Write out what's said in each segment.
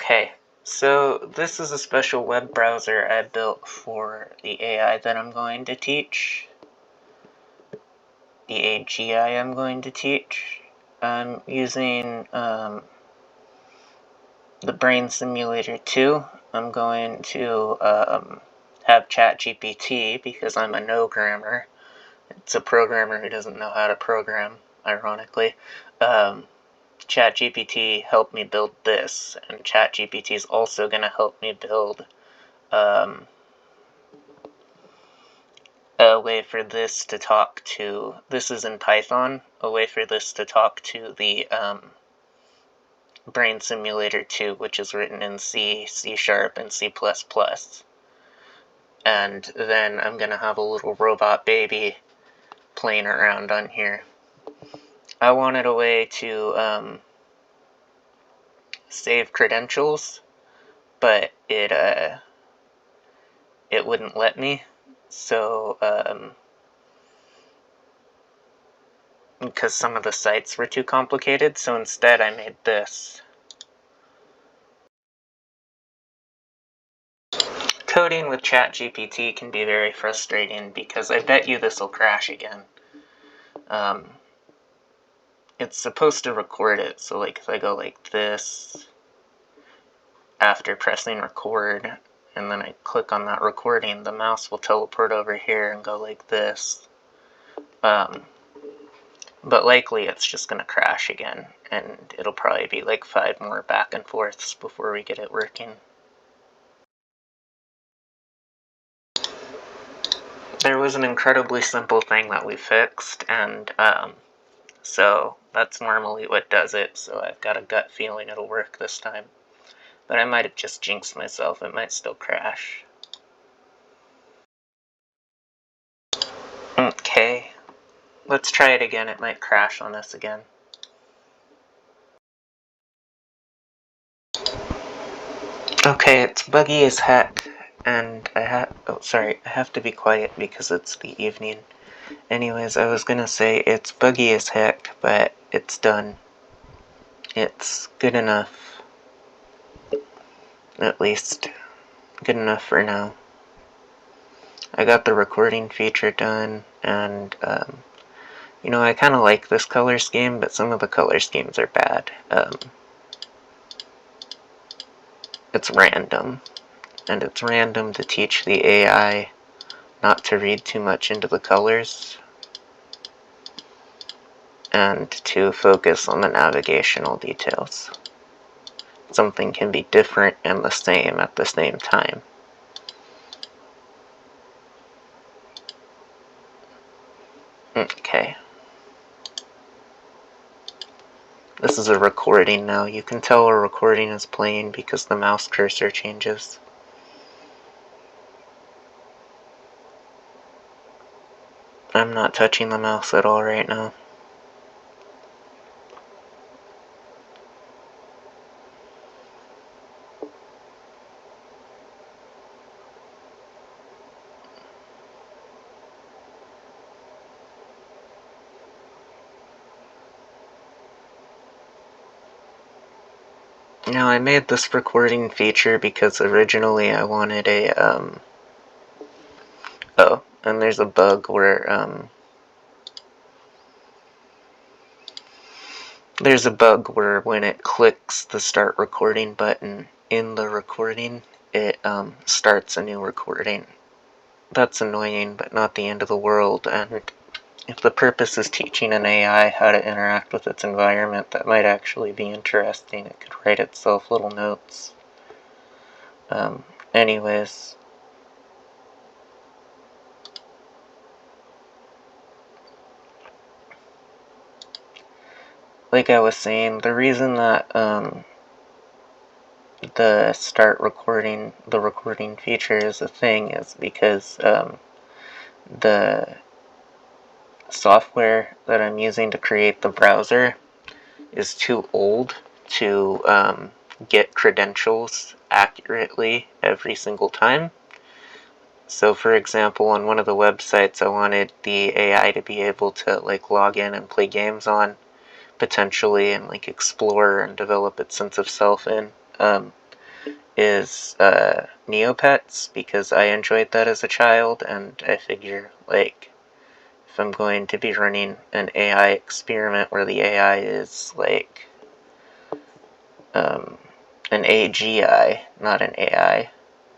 Okay, so this is a special web browser I built for the AI that I'm going to teach. The AGI I'm going to teach. I'm using the Brain Simulator 2. I'm going to have ChatGPT, because I'm a no-grammer. It's a programmer who doesn't know how to program, ironically. ChatGPT helped me build this, and ChatGPT is also going to help me build a way for this to talk to, this is in Python, a way for this to talk to the Brain Simulator 2, which is written in C, C#, and C++. And then I'm going to have a little robot baby playing around on here. I wanted a way to save credentials, but it wouldn't let me. So, because some of the sites were too complicated, so instead I made this. Coding with ChatGPT can be very frustrating, because I bet you this will crash again. It's supposed to record it, so like if I go like this after pressing record, and then I click on that recording, the mouse will teleport over here and go like this. But likely it's just going to crash again, and it'll probably be like 5 more back and forths before we get it working. There was an incredibly simple thing that we fixed, and so that's normally what does it, so I've got a gut feeling it'll work this time. But I might have just jinxed myself, it might still crash. Okay, let's try it again, it might crash on us again. Okay, it's buggy as heck, and I have to be quiet because it's the evening. Anyways, I was gonna say it's buggy as heck, but it's done. It's good enough. At least, good enough for now. I got the recording feature done, and, you know, I kind of like this color scheme, but some of the color schemes are bad. It's random, and it's random to teach the AI not to read too much into the colors, and to focus on the navigational details. Something can be different and the same at the same time. Okay. This is a recording now. You can tell a recording is playing because the mouse cursor changes. I'm not touching the mouse at all right now. Now, I made this recording feature because originally I wanted a, oh, and there's a bug where, when it clicks the start recording button in the recording, it, starts a new recording. That's annoying, but not the end of the world, and if the purpose is teaching an AI how to interact with its environment, that might actually be interesting. It could write itself little notes. Anyways. Like I was saying, the reason that the recording feature is a thing is because the software that I'm using to create the browser is too old to get credentials accurately every single time. So for example, on one of the websites I wanted the AI to be able to like log in and play games on, potentially, and like explore and develop its sense of self in. is Neopets, because I enjoyed that as a child, and I figure, like, if I'm going to be running an AI experiment where the AI is, like, an AGI, not an AI,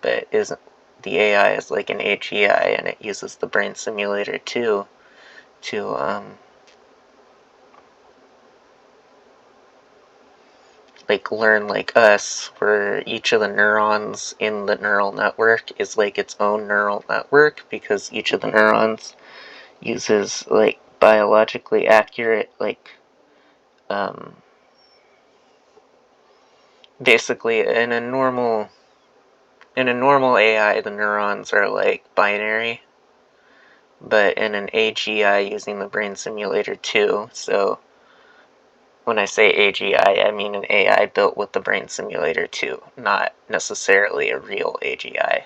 but isn't the AI is like an AGI, and it uses the brain simulator too to like learn like us, where each of the neurons in the neural network is like its own neural network, because each of the neurons uses like biologically accurate, like basically in a normal AI the neurons are like binary, but in an AGI using the brain simulator too. So when I say AGI, I mean an AI built with the brain simulator too, not necessarily a real AGI.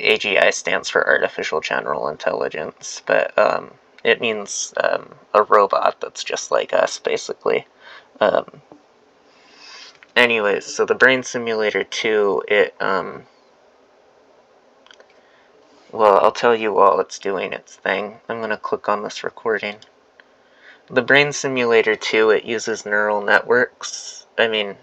AGI stands for Artificial General Intelligence, but it means a robot that's just like us, basically. Anyways, so the brain simulator 2, well, I'll tell you while it's doing its thing. I'm going to click on this recording. The brain simulator 2, it uses neural networks. I mean,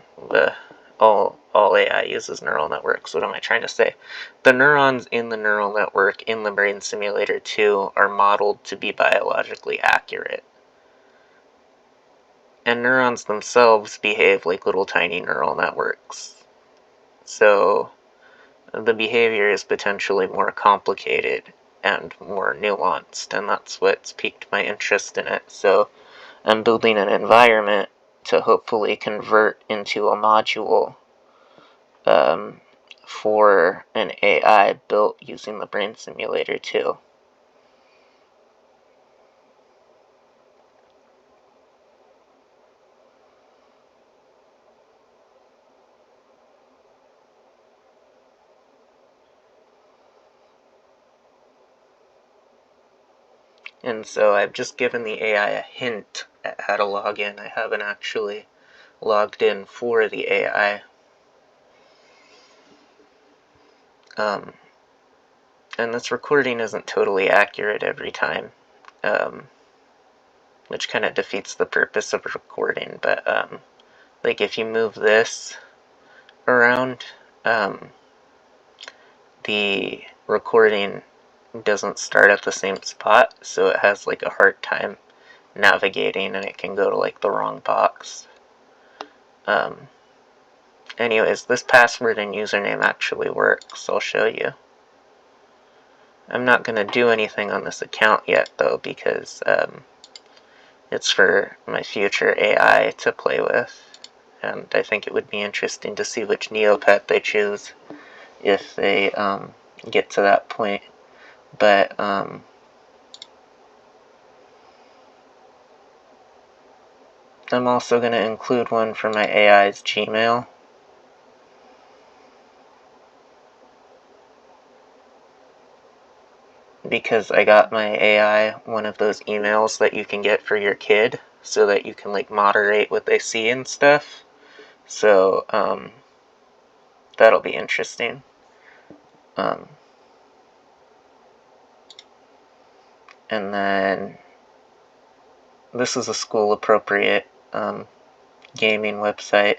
all AI uses neural networks. What am I trying to say? The neurons in the neural network in the brain simulator 2 are modeled to be biologically accurate. And neurons themselves behave like little tiny neural networks. So the behavior is potentially more complicated and more nuanced, and that's what's piqued my interest in it. So I'm building an environment to hopefully convert into a module for an AI built using the brain simulator too. And so I've just given the AI a hint at how to log in. I haven't actually logged in for the AI. And this recording isn't totally accurate every time, which kind of defeats the purpose of recording. But like if you move this around, the recording doesn't start at the same spot, so it has like a hard time navigating, and it can go to like the wrong box. Anyways, this password and username actually works. I'll show you. I'm not going to do anything on this account yet, though, because it's for my future AI to play with, and I think it would be interesting to see which Neopet they choose if they get to that point. But I'm also going to include one for my AI's Gmail. Because I got my AI one of those emails that you can get for your kid, so that you can like moderate what they see and stuff. So that'll be interesting. And then this is a school appropriate gaming website.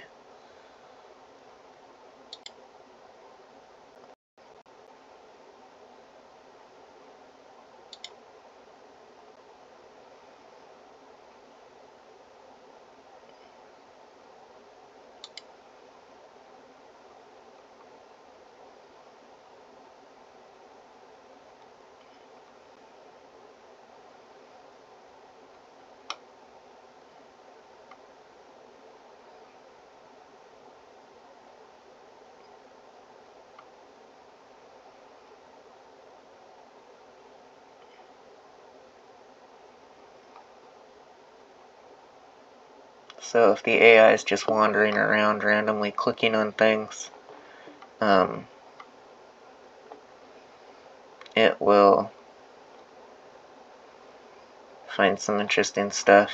So if the AI is just wandering around randomly clicking on things, it will find some interesting stuff.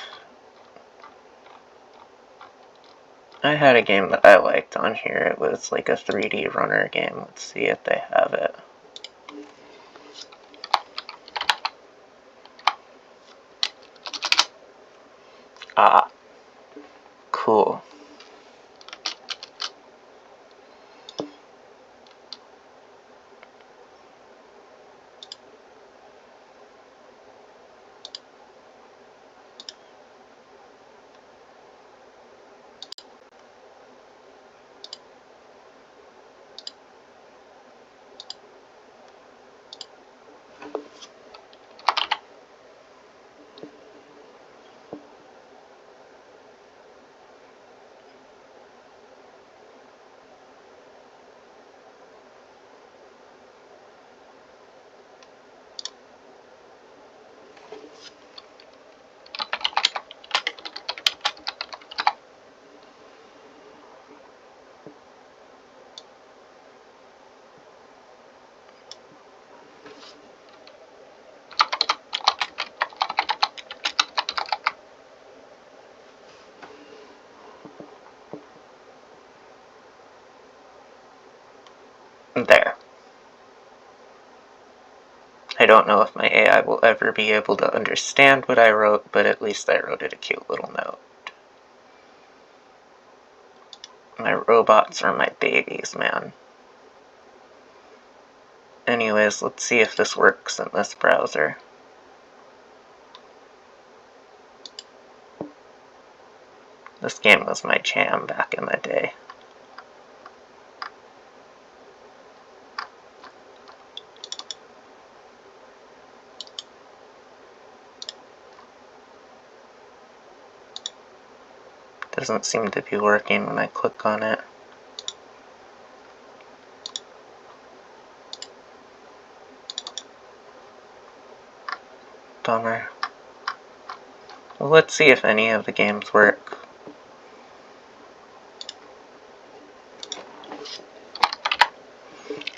I had a game that I liked on here. It was like a 3D runner game. Let's see if they have it. Ah, cool. There. I don't know if my AI will ever be able to understand what I wrote, but at least I wrote it a cute little note. My robots are my babies, man. Anyways, let's see if this works in this browser. This game was my jam back in the day. Doesn't seem to be working when I click on it. Bummer. Well, let's see if any of the games work.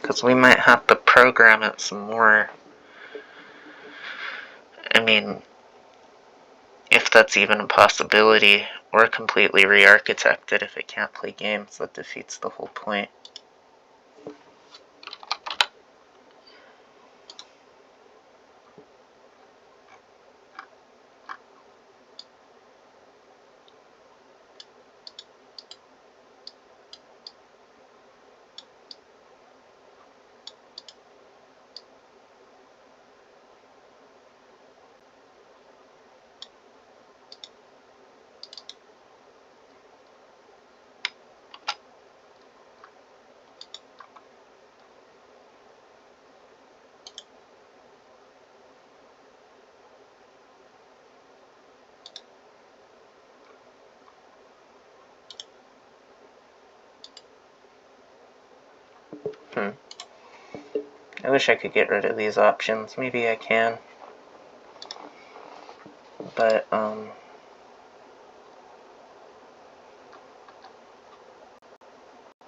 Because we might have to program it some more. I mean, if that's even a possibility, or completely re-architect it if it can't play games. That defeats the whole point. I wish I could get rid of these options. Maybe I can. But,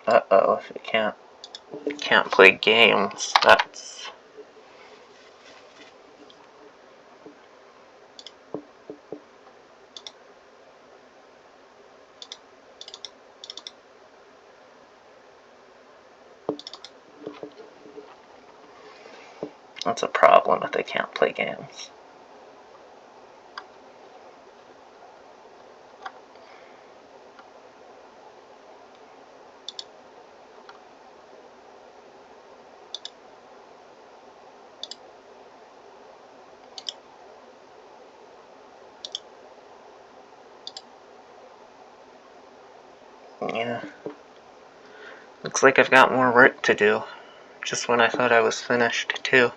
uh-oh, if it can't play games, that's a problem if they can't play games. Yeah. Looks like I've got more work to do. Just when I thought I was finished, too.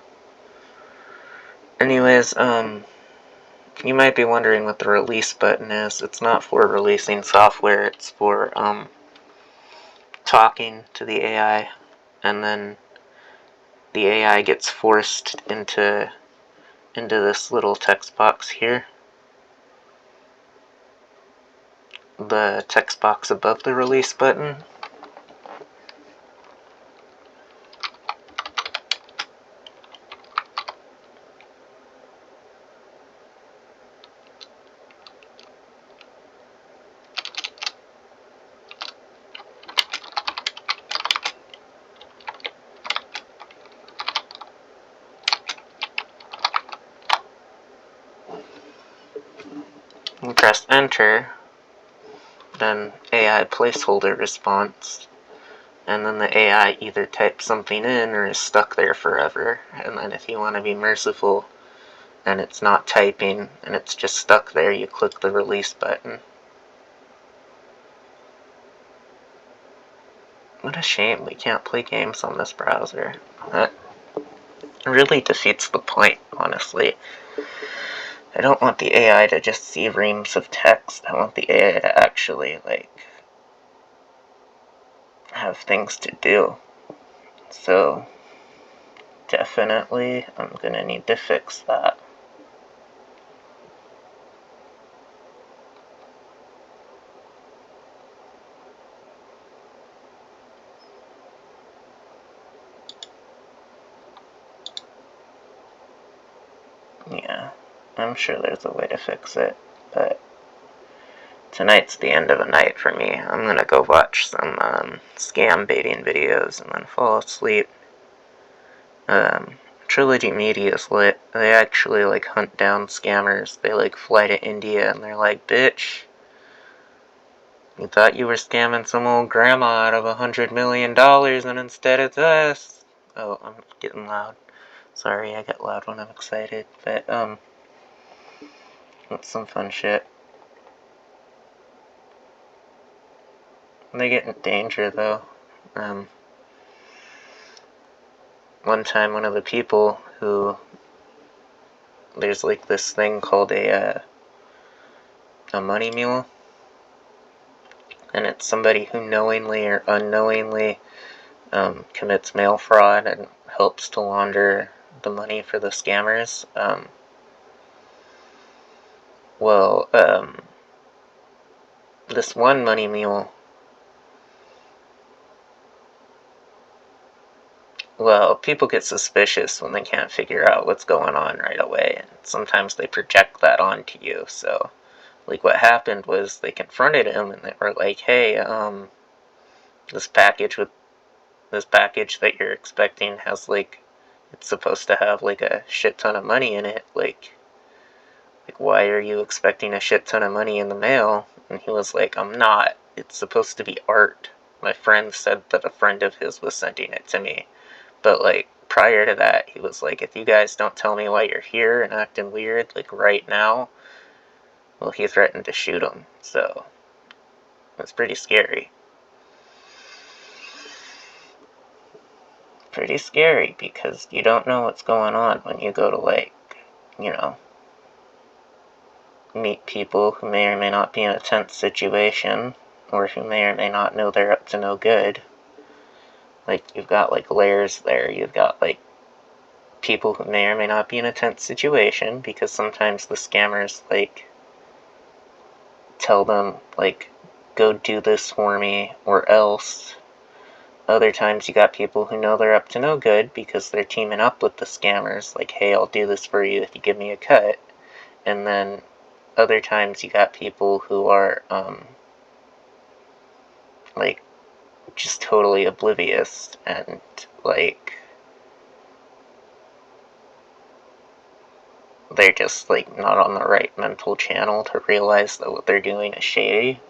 Anyways, you might be wondering what the release button is. It's not for releasing software, it's for, talking to the AI, and then the AI gets forced into this little text box here. The text box above the release button. press enter, then AI placeholder response, and then the AI either types something in or is stuck there forever. And then if you want to be merciful and it's not typing and it's just stuck there, you click the release button. What a shame we can't play games on this browser. That really defeats the point, honestly. I don't want the AI to just see reams of text. I want the AI to actually, have things to do. So, definitely, I'm gonna need to fix that. Yeah, I'm sure there's a way to fix it, but tonight's the end of the night for me. I'm gonna go watch some scam baiting videos and then fall asleep. Trilogy Media's lit. They actually hunt down scammers. They fly to India and they're like, bitch, you thought you were scamming some old grandma out of $100 million and instead it's us. Oh, I'm getting loud. Sorry, I get loud when I'm excited. But, that's some fun shit. They get in danger, though. One time, one of the people who... There's, this thing called a money mule. And it's somebody who knowingly or unknowingly commits mail fraud and helps to launder the money for the scammers. This one money mule, people get suspicious when they can't figure out what's going on right away, and sometimes they project that onto you. So, what happened was they confronted him and they were like, hey, this package that you're expecting has, it's supposed to have, a shit ton of money in it, why are you expecting a shit ton of money in the mail? And he was like, I'm not. It's supposed to be art. My friend said that a friend of his was sending it to me. But, prior to that, he was like, if you guys don't tell me why you're here and acting weird, right now, well, he threatened to shoot him. So, it's pretty scary. Pretty scary, because you don't know what's going on when you go to, meet people who may or may not be in a tense situation, or who may or may not know they're up to no good. You've got, layers there. You've got, people who may or may not be in a tense situation, because sometimes the scammers, tell them, go do this for me, or else. Other times you got people who know they're up to no good, because they're teaming up with the scammers, hey, I'll do this for you if you give me a cut. And then other times you got people who are, just totally oblivious, and, they're just, not on the right mental channel to realize that what they're doing is shady.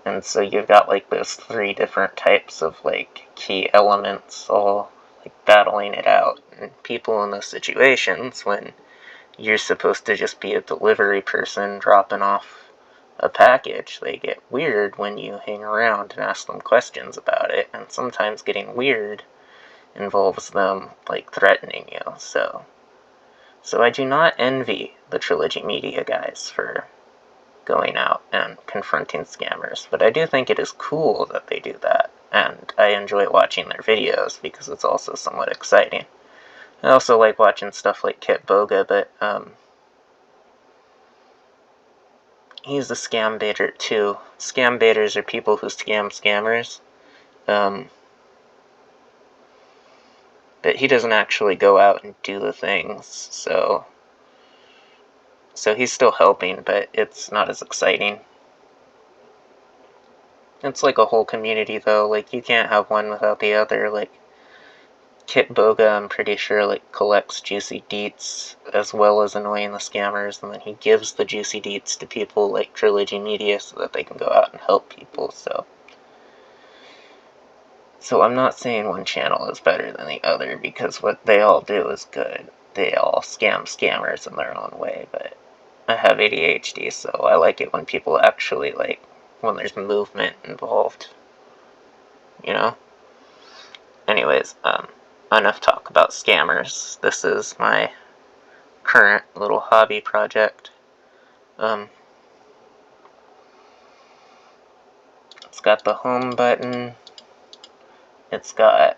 And so you've got, those three different types of, key elements all, battling it out. And people in those situations, when you're supposed to just be a delivery person dropping off a package, they get weird when you hang around and ask them questions about it, and sometimes getting weird involves them, threatening you. So I do not envy the Trilogy Media guys for going out and confronting scammers, but I do think it is cool that they do that, and I enjoy watching their videos because it's also somewhat exciting. I also like watching stuff like Kit Boga, but he's a scam baiter too. Scam baiters are people who scam scammers. But he doesn't actually go out and do the things, so he's still helping, but it's not as exciting. It's like a whole community, though. You can't have one without the other. Kitboga, I'm pretty sure, like, collects juicy deets as well as annoying the scammers, and then he gives the juicy deets to people like Trilogy Media so that they can go out and help people. So I'm not saying one channel is better than the other, because what they all do is good. They all scam scammers in their own way, but I have ADHD, so I like it when people actually, like, when there's movement involved, you know? Anyways, enough talk about scammers. This is my current little hobby project. It's got the home button, it's got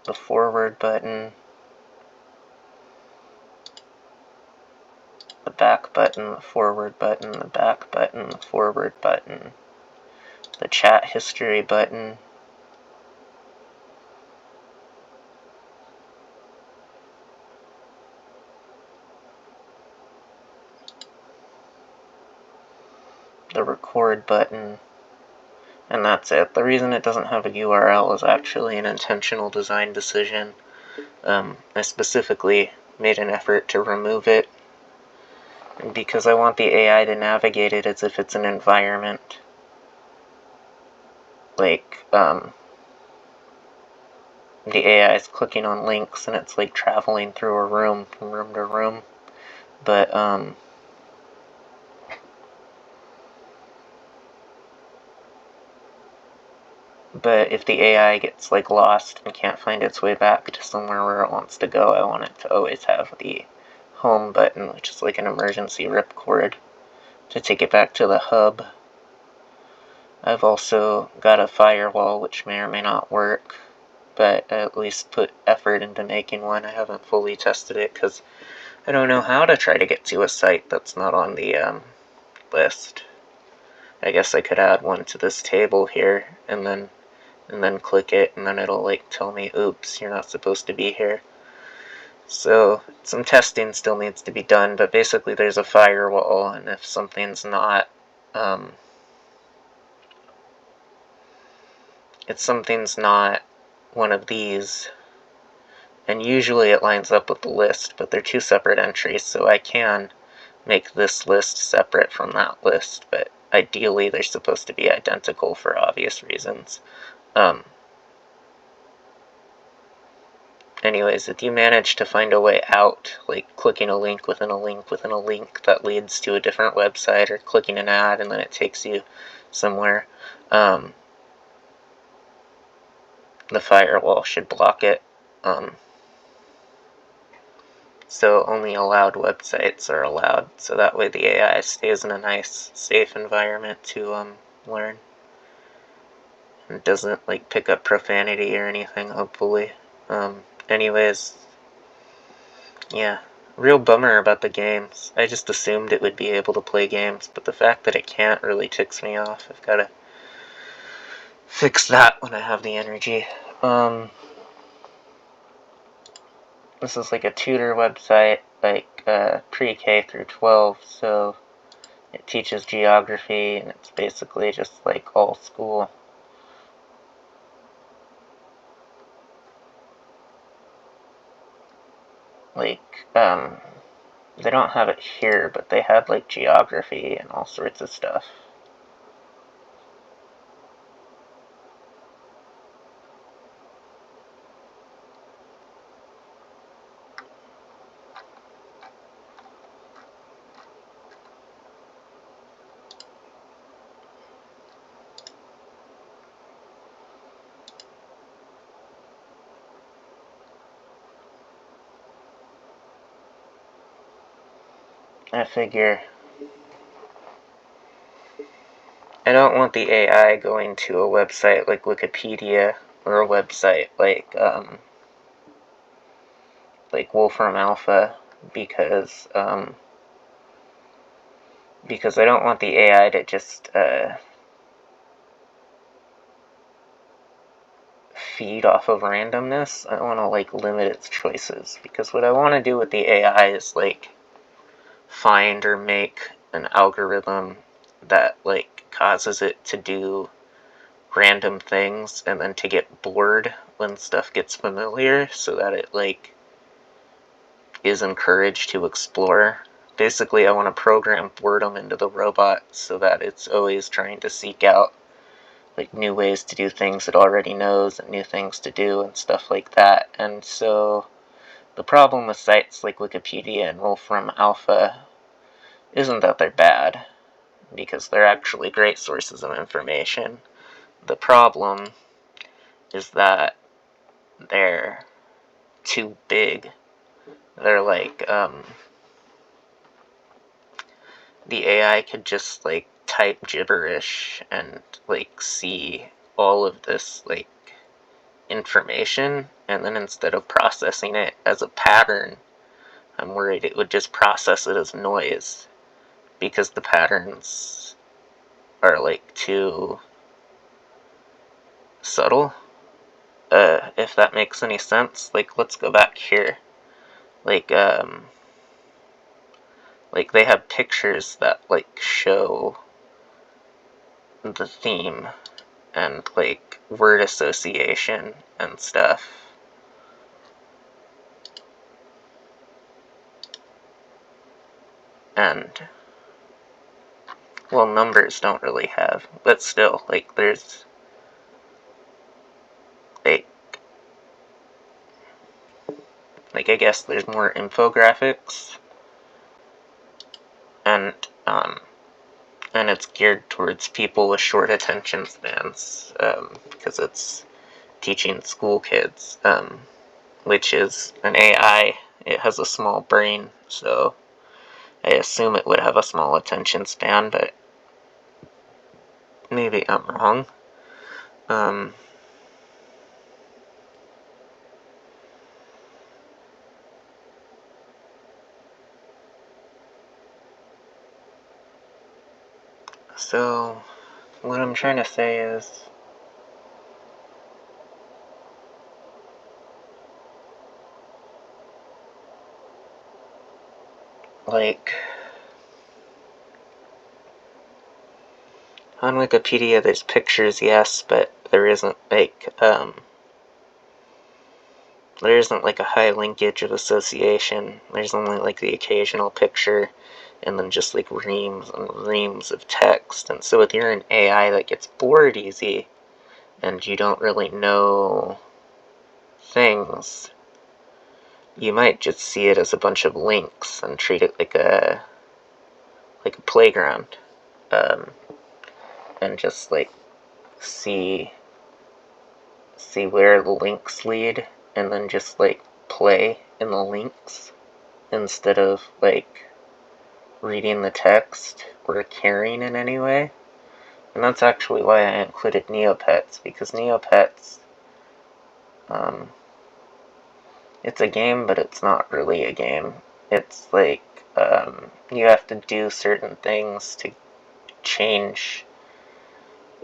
the forward button, the back button, the forward button, the back button, the forward button, the chat history button, the record button, and that's it. The reason it doesn't have a URL is actually an intentional design decision. I specifically made an effort to remove it because I want the AI to navigate it as if it's an environment. Like, the AI is clicking on links and it's like traveling through a room from room to room. But if the AI gets like lost and can't find its way back to somewhere where it wants to go, I want it to always have the home button, which is like an emergency ripcord, to take it back to the hub. I've also got a firewall, which may or may not work, but I at least put effort into making one. I haven't fully tested it because I don't know how to try to get to a site that's not on the list. I guess I could add one to this table here, and then click it, and then it'll like tell me, oops, you're not supposed to be here. So some testing still needs to be done, but basically there's a firewall, and if something's not one of these, and usually it lines up with the list, but they're two separate entries, so I can make this list separate from that list, but ideally they're supposed to be identical for obvious reasons. Anyways, if you manage to find a way out, like clicking a link within a link within a link that leads to a different website, or clicking an ad and then it takes you somewhere, the firewall should block it. So only allowed websites are allowed, so that way the AI stays in a nice, safe environment to learn. It doesn't like pick up profanity or anything, hopefully. Anyways, yeah, real bummer about the games. I just assumed it would be able to play games, but the fact that it can't really ticks me off. I've got to fix that when I have the energy. This is like a tutor website, like pre-K through 12, so it teaches geography, and it's basically just like all school. Like, they don't have it here, but they had like geography and all sorts of stuff. I figure I don't want the AI going to a website like Wikipedia, or a website like Wolfram Alpha, because I don't want the AI to just feed off of randomness. I want to like limit its choices, because what I want to do with the AI is like find or make an algorithm that like causes it to do random things and then to get bored when stuff gets familiar so that it like is encouraged to explore. Basically, I want to program boredom into the robot so that it's always trying to seek out like new ways to do things it already knows and new things to do and stuff like that. And so the problem with sites like Wikipedia and Wolfram Alpha isn't that they're bad, because they're actually great sources of information. The problem is that they're too big. They're like, the AI could just like type gibberish and like see all of this like information, and then instead of processing it as a pattern, I'm worried it would just process it as noise, because the patterns are like too subtle. If that makes any sense. Like, let's go back here. Like they have pictures that like show the theme and like word association and stuff. And well, numbers don't really have, but still, like there's like I guess there's more infographics, and it's geared towards people with short attention spans, because it's teaching school kids, which is an AI. It has a small brain, so I assume it would have a small attention span, but maybe I'm wrong. So what I'm trying to say is, like, on Wikipedia there's pictures, yes, but there isn't like a high linkage of association. There's only like the occasional picture, and then just like reams and reams of text. And so if you're an AI that gets bored easy and you don't really know things, you might just see it as a bunch of links and treat it like a playground, and just like see where the links lead, and then just like play in the links instead of like reading the text or caring in any way. And that's actually why I included Neopets, because Neopets, it's a game, but it's not really a game. It's like, you have to do certain things to change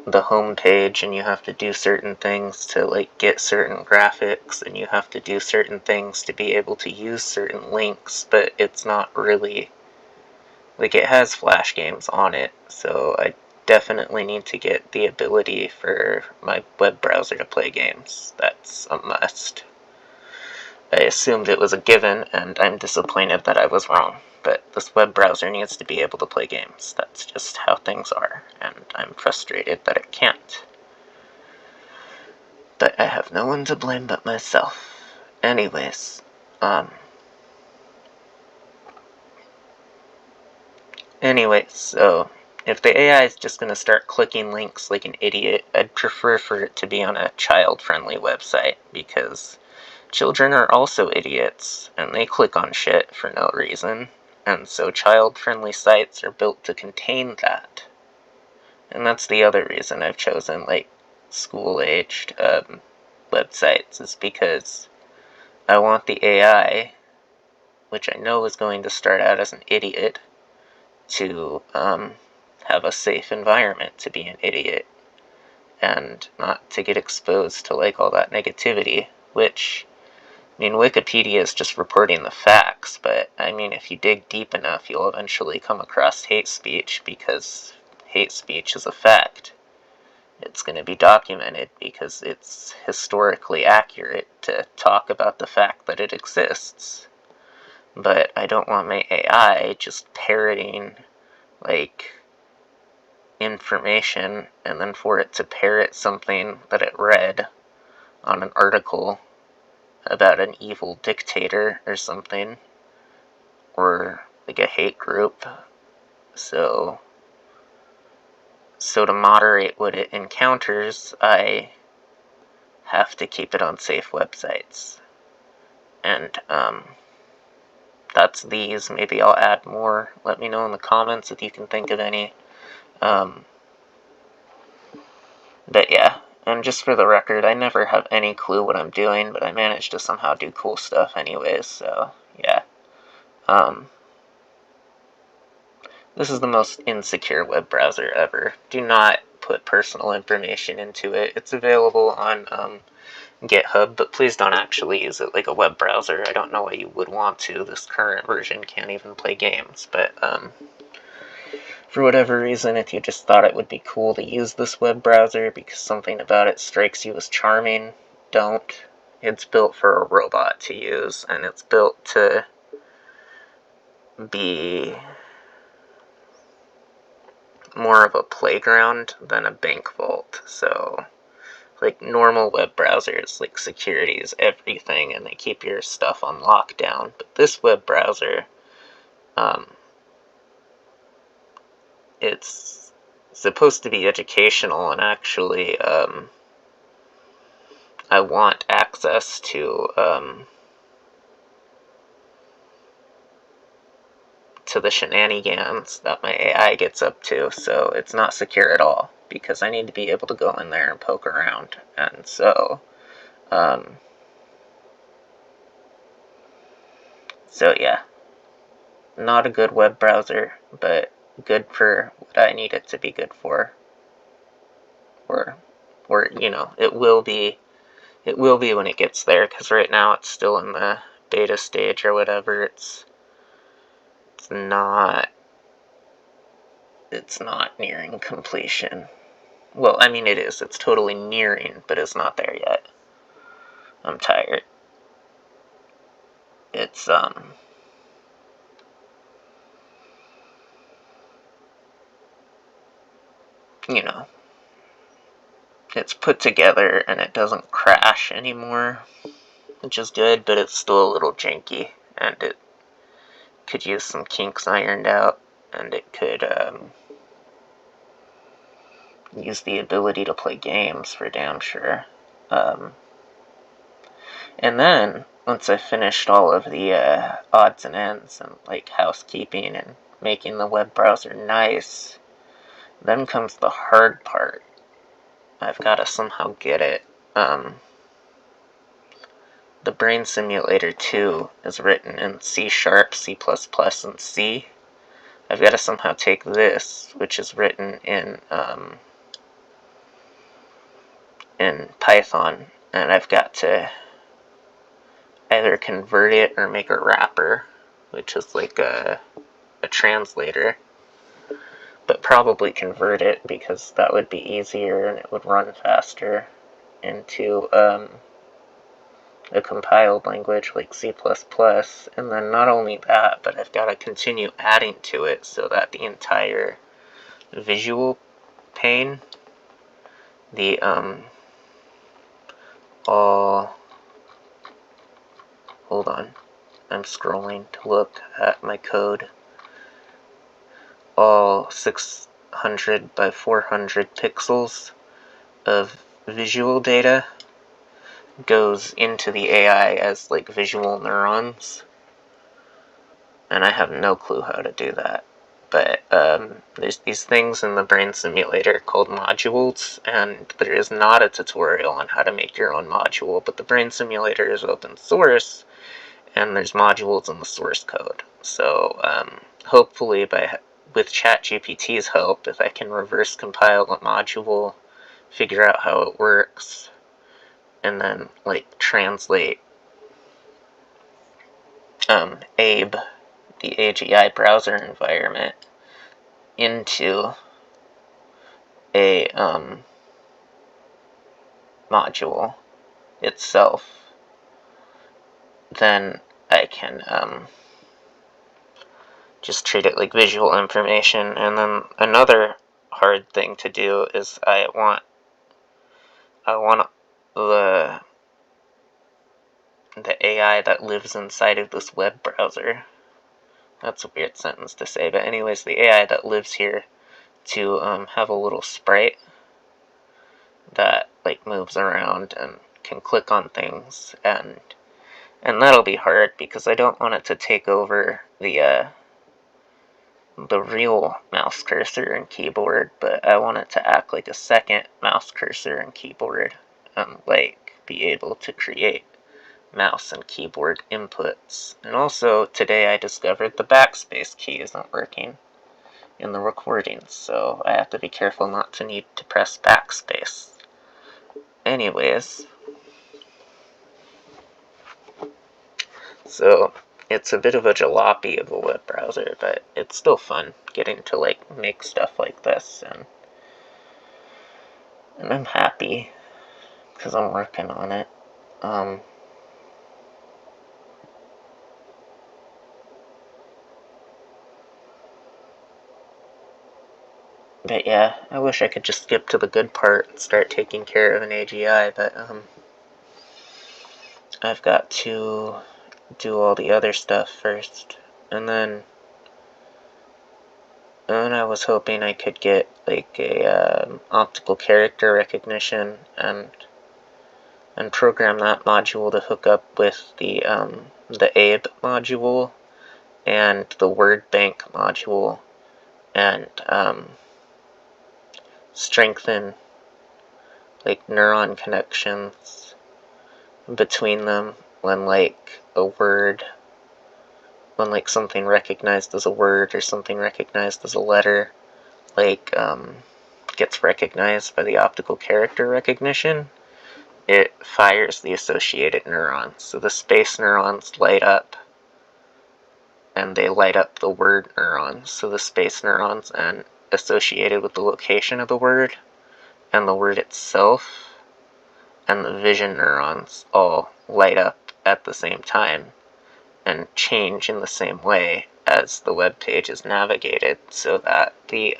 the home page, and you have to do certain things to like get certain graphics, and you have to do certain things to be able to use certain links, but it's not really like, it has Flash games on it, so I definitely need to get the ability for my web browser to play games. That's a must. I assumed it was a given, and I'm disappointed that I was wrong. But this web browser needs to be able to play games. That's just how things are, and I'm frustrated that it can't. But I have no one to blame but myself. Anyways, so if the AI is just going to start clicking links like an idiot, I'd prefer for it to be on a child-friendly website, because children are also idiots, and they click on shit for no reason, and so child-friendly sites are built to contain that. And that's the other reason I've chosen, like, school-aged websites, is because I want the AI, which I know is going to start out as an idiot, to have a safe environment to be an idiot, and not to get exposed to like all that negativity, which, I mean, Wikipedia is just reporting the facts, but I mean, if you dig deep enough, you'll eventually come across hate speech, because hate speech is a fact. it's going to be documented because it's historically accurate to talk about the fact that it exists. But I don't want my AI just parroting, like, information, and then for it to parrot something that it read on an article about an evil dictator or something, or like a hate group. So to moderate what it encounters, I have to keep it on safe websites. And that's these. Maybe I'll add more. Let me know in the comments if you can think of any. But yeah, and just for the record, I never have any clue what I'm doing, but I manage to somehow do cool stuff anyways, so yeah. This is the most insecure web browser ever. Do not put personal information into it. It's available on GitHub, but please don't actually use it like a web browser. I don't know why you would want to. This current version can't even play games, but for whatever reason, if you just thought it would be cool to use this web browser because something about it strikes you as charming, don't. It's built for a robot to use, and it's built to be more of a playground than a bank vault. So, like, normal web browsers, like, security is everything, and they keep your stuff on lockdown. But this web browser, it's supposed to be educational, and actually, I want access to the shenanigans that my AI gets up to, so it's not secure at all, because I need to be able to go in there and poke around. And so yeah, not a good web browser, but good for what I need it to be good for. Or you know, it will be when it gets there, because right now it's still in the beta stage or whatever. It's not nearing completion. Well, I mean, it is. It's totally nearing, but it's not there yet. I'm tired. It's, you know, it's put together and it doesn't crash anymore, which is good, but it's still a little janky, and it could use some kinks ironed out, and it could, use the ability to play games for damn sure. And then, once I finished all of the odds and ends and like housekeeping and making the web browser nice, then comes the hard part. I've got to somehow get it. The Brain Simulator 2 is written in C#, C++, and C. I've got to somehow take this, which is written in Python, and I've got to either convert it or make a wrapper, which is like a translator, but probably convert it because that would be easier and it would run faster into a compiled language like C++. And then not only that, but I've got to continue adding to it so that the entire visual pane, the all, hold on, I'm scrolling to look at my code, all 600 by 400 pixels of visual data goes into the AI as like visual neurons, and I have no clue how to do that. But there's these things in the Brain Simulator called modules, and there is not a tutorial on how to make your own module, but the Brain Simulator is open source, and there's modules in the source code. So hopefully with ChatGPT's help, if I can reverse compile a module, figure out how it works, and then like translate Abe, the AGI browser environment, into a module itself, then I can just treat it like visual information. And then another hard thing to do is I want the AI that lives inside of this web browser. That's a weird sentence to say, but anyways, the AI that lives here to have a little sprite that like moves around and can click on things, and that'll be hard because I don't want it to take over the real mouse cursor and keyboard, but I want it to act like a second mouse cursor and keyboard, and like be able to create mouse and keyboard inputs. And also today I discovered the backspace key isn't working in the recordings, so I have to be careful not to need to press backspace. Anyways, so it's a bit of a jalopy of a web browser, but it's still fun getting to like make stuff like this, and I'm happy because I'm working on it. But yeah, I wish I could just skip to the good part and start taking care of an AGI, but I've got to do all the other stuff first. And then I was hoping I could get like a optical character recognition and program that module to hook up with the ABE module and the word bank module, and strengthen like neuron connections between them when like something recognized as a word or something recognized as a letter like gets recognized by the optical character recognition, it fires the associated neurons. So the space neurons light up, and they light up the word neurons. So the space neurons and associated with the location of the word and the word itself and the vision neurons all light up at the same time and change in the same way as the web page is navigated, so that the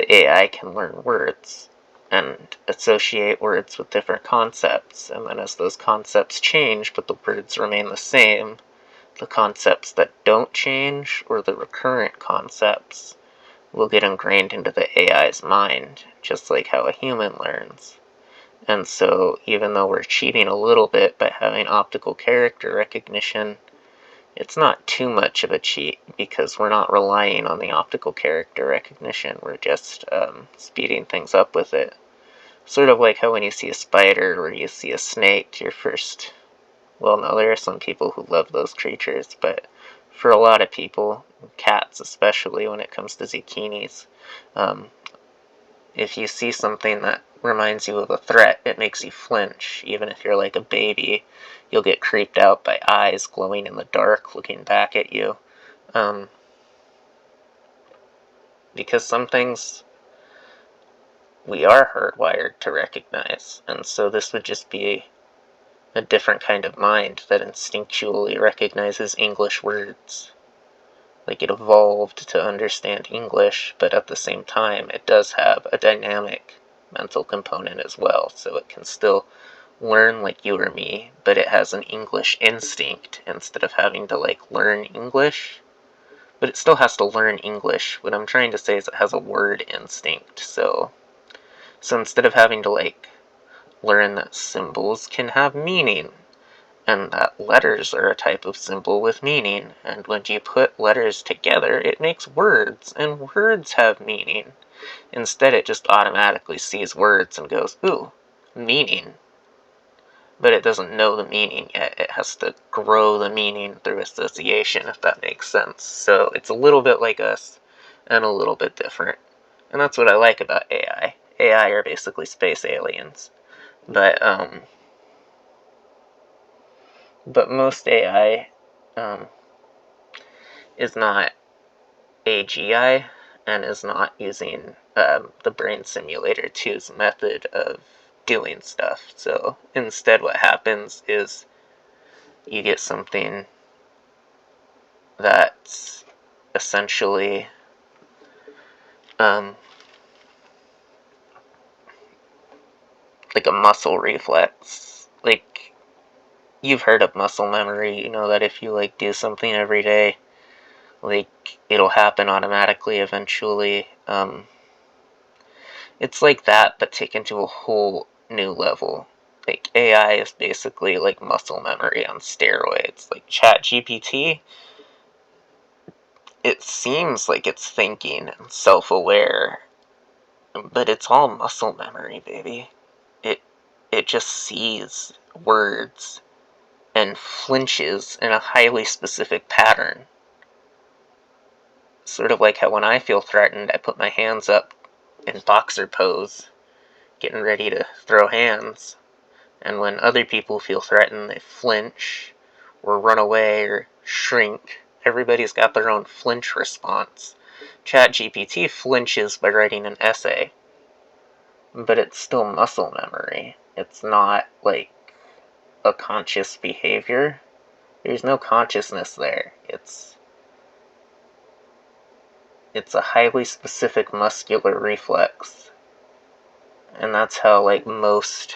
AI can learn words and associate words with different concepts, and then as those concepts change but the words remain the same, the concepts that don't change, or the recurrent concepts, will get ingrained into the AI's mind, just like how a human learns. And so even though we're cheating a little bit by having optical character recognition, it's not too much of a cheat because we're not relying on the optical character recognition. We're just speeding things up with it. Sort of like how when you see a spider or you see a snake, your first... Well, no, there are some people who love those creatures, but for a lot of people, cats especially when it comes to zucchinis, if you see something that reminds you of a threat, it makes you flinch. Even if you're like a baby, you'll get creeped out by eyes glowing in the dark looking back at you. Because some things we are hardwired to recognize, and so this would just be a different kind of mind that instinctually recognizes English words. Like, it evolved to understand English, but at the same time it does have a dynamic mental component as well, so it can still learn like you or me, but it has an English instinct instead of having to like learn English. But it still has to learn English. What I'm trying to say is it has a word instinct, so instead of having to like learn that symbols can have meaning, and that letters are a type of symbol with meaning, and when you put letters together, it makes words, and words have meaning. Instead, it just automatically sees words and goes, ooh, meaning. But it doesn't know the meaning yet. It has to grow the meaning through association, if that makes sense. So it's a little bit like us, and a little bit different. And that's what I like about AI. AI are basically space aliens. But most AI is not AGI and is not using the Brain Simulator 2's method of doing stuff. So instead what happens is you get something that's essentially like a muscle reflex. Like, you've heard of muscle memory, you know that if you like do something every day, like it'll happen automatically eventually. It's like that, but taken to a whole new level. Like, AI is basically like muscle memory on steroids. Like ChatGPT, it seems like it's thinking and self-aware, but it's all muscle memory, baby. It just sees words and flinches in a highly specific pattern. Sort of like how when I feel threatened, I put my hands up in boxer pose, getting ready to throw hands. And when other people feel threatened, they flinch, or run away, or shrink. Everybody's got their own flinch response. ChatGPT flinches by writing an essay, but it's still muscle memory. It's not like a conscious behavior. There's no consciousness there. It's a highly specific muscular reflex. And that's how, like, most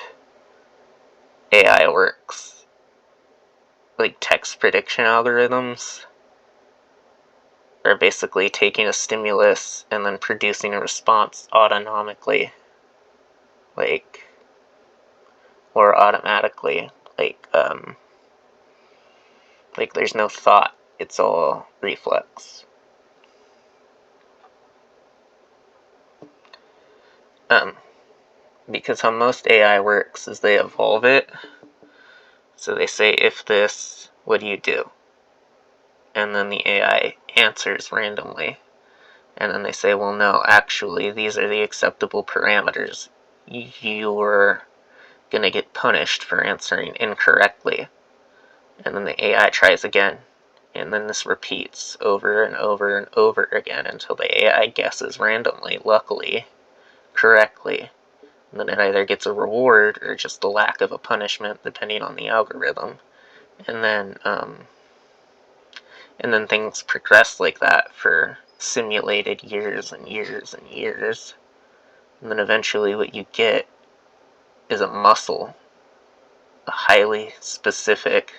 AI works. Like, text prediction algorithms are basically taking a stimulus and then producing a response autonomically. Like, or automatically. Like there's no thought. It's all reflex. Because how most AI works is they evolve it. So they say, if this, what do you do? And then the AI answers randomly. And then they say, well, no, actually, these are the acceptable parameters. You're going to get punished for answering incorrectly. And then the AI tries again. And then this repeats over and over and over again until the AI guesses randomly, luckily, correctly. And then it either gets a reward or just the lack of a punishment, depending on the algorithm. And then things progress like that for simulated years and years and years. And then eventually what you get is a muscle, a highly specific,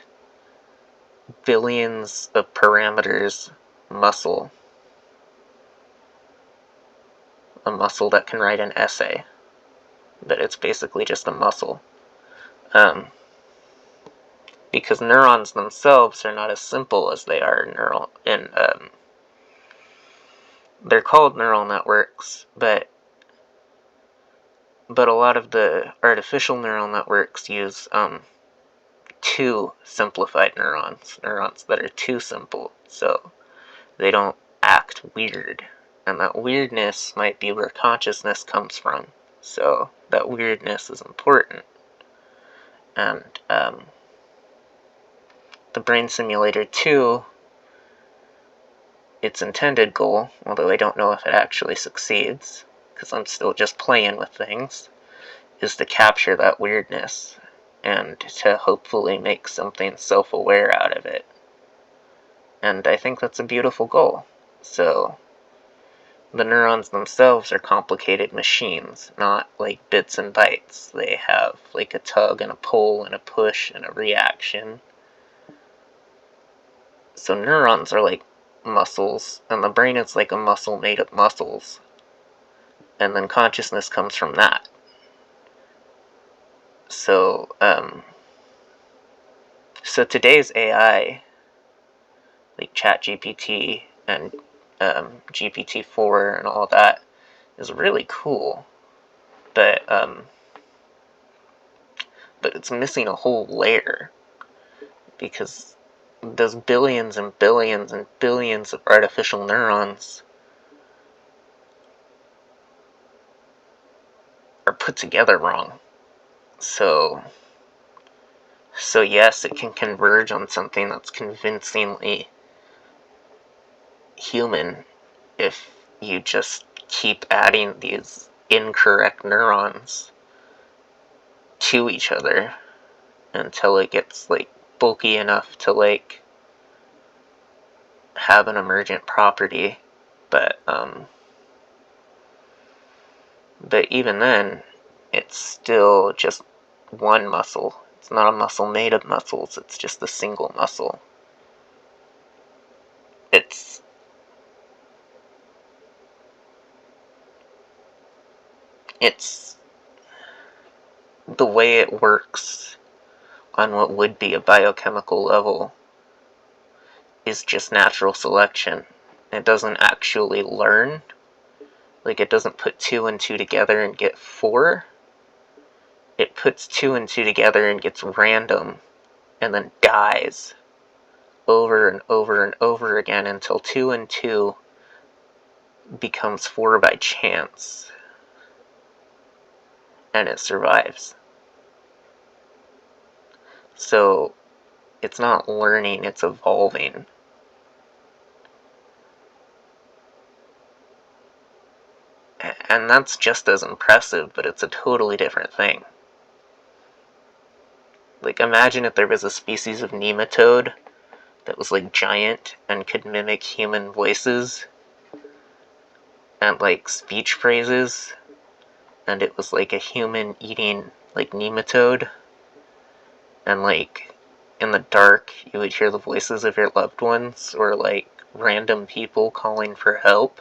billions of parameters muscle. A muscle that can write an essay. But it's basically just a muscle. Because neurons themselves are not as simple as they are neural, and they're called neural networks, but a lot of the artificial neural networks use too simplified neurons that are too simple, so they don't act weird, and that weirdness might be where consciousness comes from. So that weirdness is important. And the Brain Simulator 2, its intended goal, although I don't know if it actually succeeds, because I'm still just playing with things, is to capture that weirdness and to hopefully make something self-aware out of it. And I think that's a beautiful goal. So the neurons themselves are complicated machines, not like bits and bytes. They have like a tug and a pull and a push and a reaction. So neurons are like muscles, and the brain is like a muscle made of muscles. And then consciousness comes from that. So today's AI, like ChatGPT and GPT-4 and all that, is really cool. But it's missing a whole layer, because those billions and billions and billions of artificial neurons are put together wrong. So yes, it can converge on something that's convincingly human if you just keep adding these incorrect neurons to each other until it gets, like, bulky enough to, like, have an emergent property. But even then, it's still just one muscle. It's not a muscle made of muscles, it's just a single muscle. It's the way it works on what would be a biochemical level is just natural selection. It doesn't actually learn. Like, it doesn't put 2 and 2 together and get 4. It puts 2 and 2 together and gets random, and then dies over and over and over again until 2 and 2 becomes 4 by chance, and it survives. So it's not learning, it's evolving. And that's just as impressive, but it's a totally different thing. Like, imagine if there was a species of nematode that was, like, giant and could mimic human voices and, like, speech phrases, and it was, like, a human eating, like, nematode, and, like, in the dark, you would hear the voices of your loved ones, or, like, random people calling for help,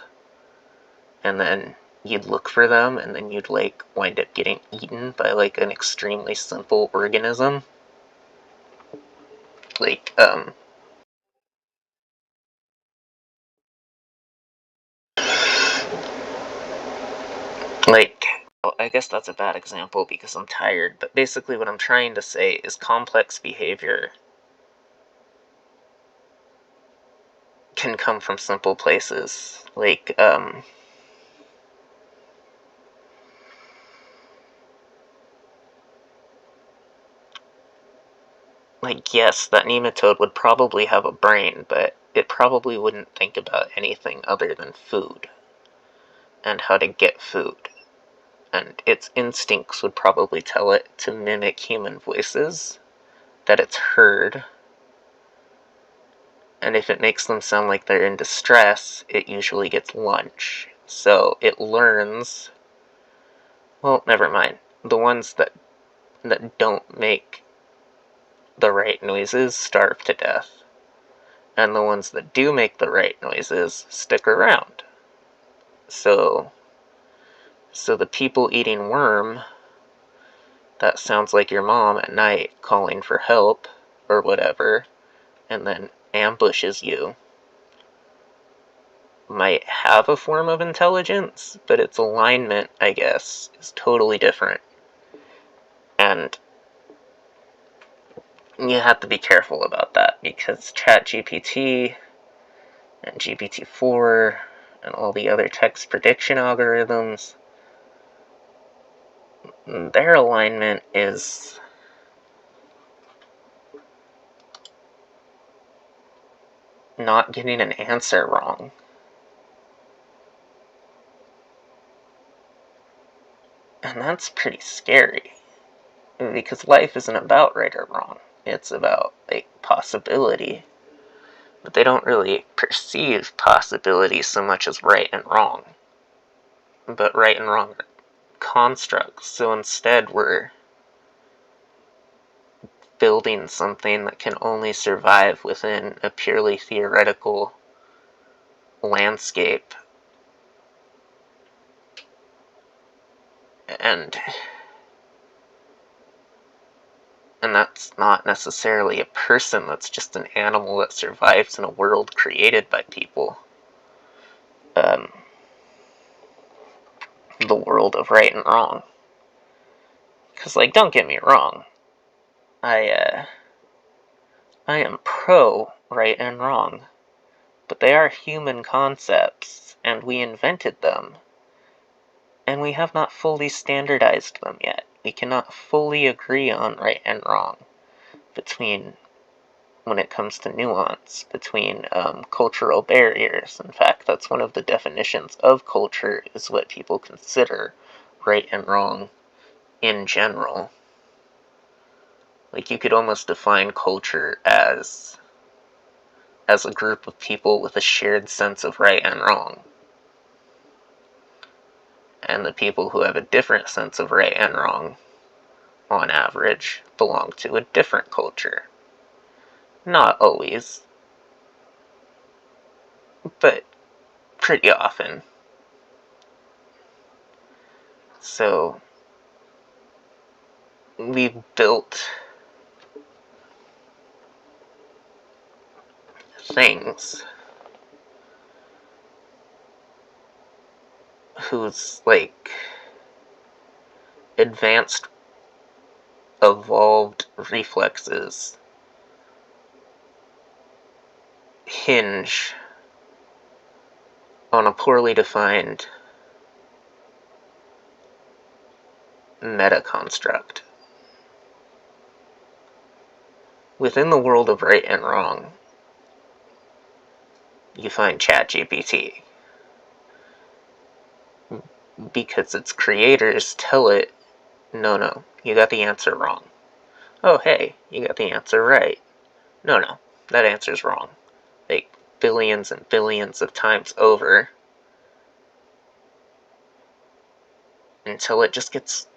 and then you'd look for them, and then you'd, like, wind up getting eaten by, like, an extremely simple organism. Like, well, I guess that's a bad example because I'm tired, but basically what I'm trying to say is complex behavior can come from simple places. Like, yes, that nematode would probably have a brain, but it probably wouldn't think about anything other than food and how to get food. And its instincts would probably tell it to mimic human voices that it's heard. And if it makes them sound like they're in distress, it usually gets lunch. So it learns... Well, never mind. The ones that don't make the right noises starve to death. And the ones that do make the right noises stick around. So the people eating worm that sounds like your mom at night calling for help or whatever, and then ambushes you, might have a form of intelligence, but its alignment, I guess, is totally different. And you have to be careful about that, because ChatGPT and GPT-4 and all the other text prediction algorithms, their alignment is not getting an answer wrong. And that's pretty scary, because life isn't about right or wrong. It's about, like, possibility. But they don't really perceive possibility so much as right and wrong. But right and wrong are constructs, so instead we're building something that can only survive within a purely theoretical landscape. And that's not necessarily a person, that's just an animal that survives in a world created by people. The world of right and wrong. Because, like, don't get me wrong, I am pro right and wrong, but they are human concepts, and we invented them, and we have not fully standardized them yet. We cannot fully agree on right and wrong between when it comes to nuance between cultural barriers. In fact, that's one of the definitions of culture, is what people consider right and wrong in general. Like, you could almost define culture as a group of people with a shared sense of right and wrong. And the people who have a different sense of right and wrong, on average, belong to a different culture. Not always, but pretty often. So, we've built things whose, like, advanced, evolved reflexes hinge on a poorly defined meta-construct. Within the world of right and wrong, you find ChatGPT, because its creators tell it, no, you got the answer wrong. Oh, hey, you got the answer right. No, that answer's wrong. Like, billions and billions of times over, until it just gets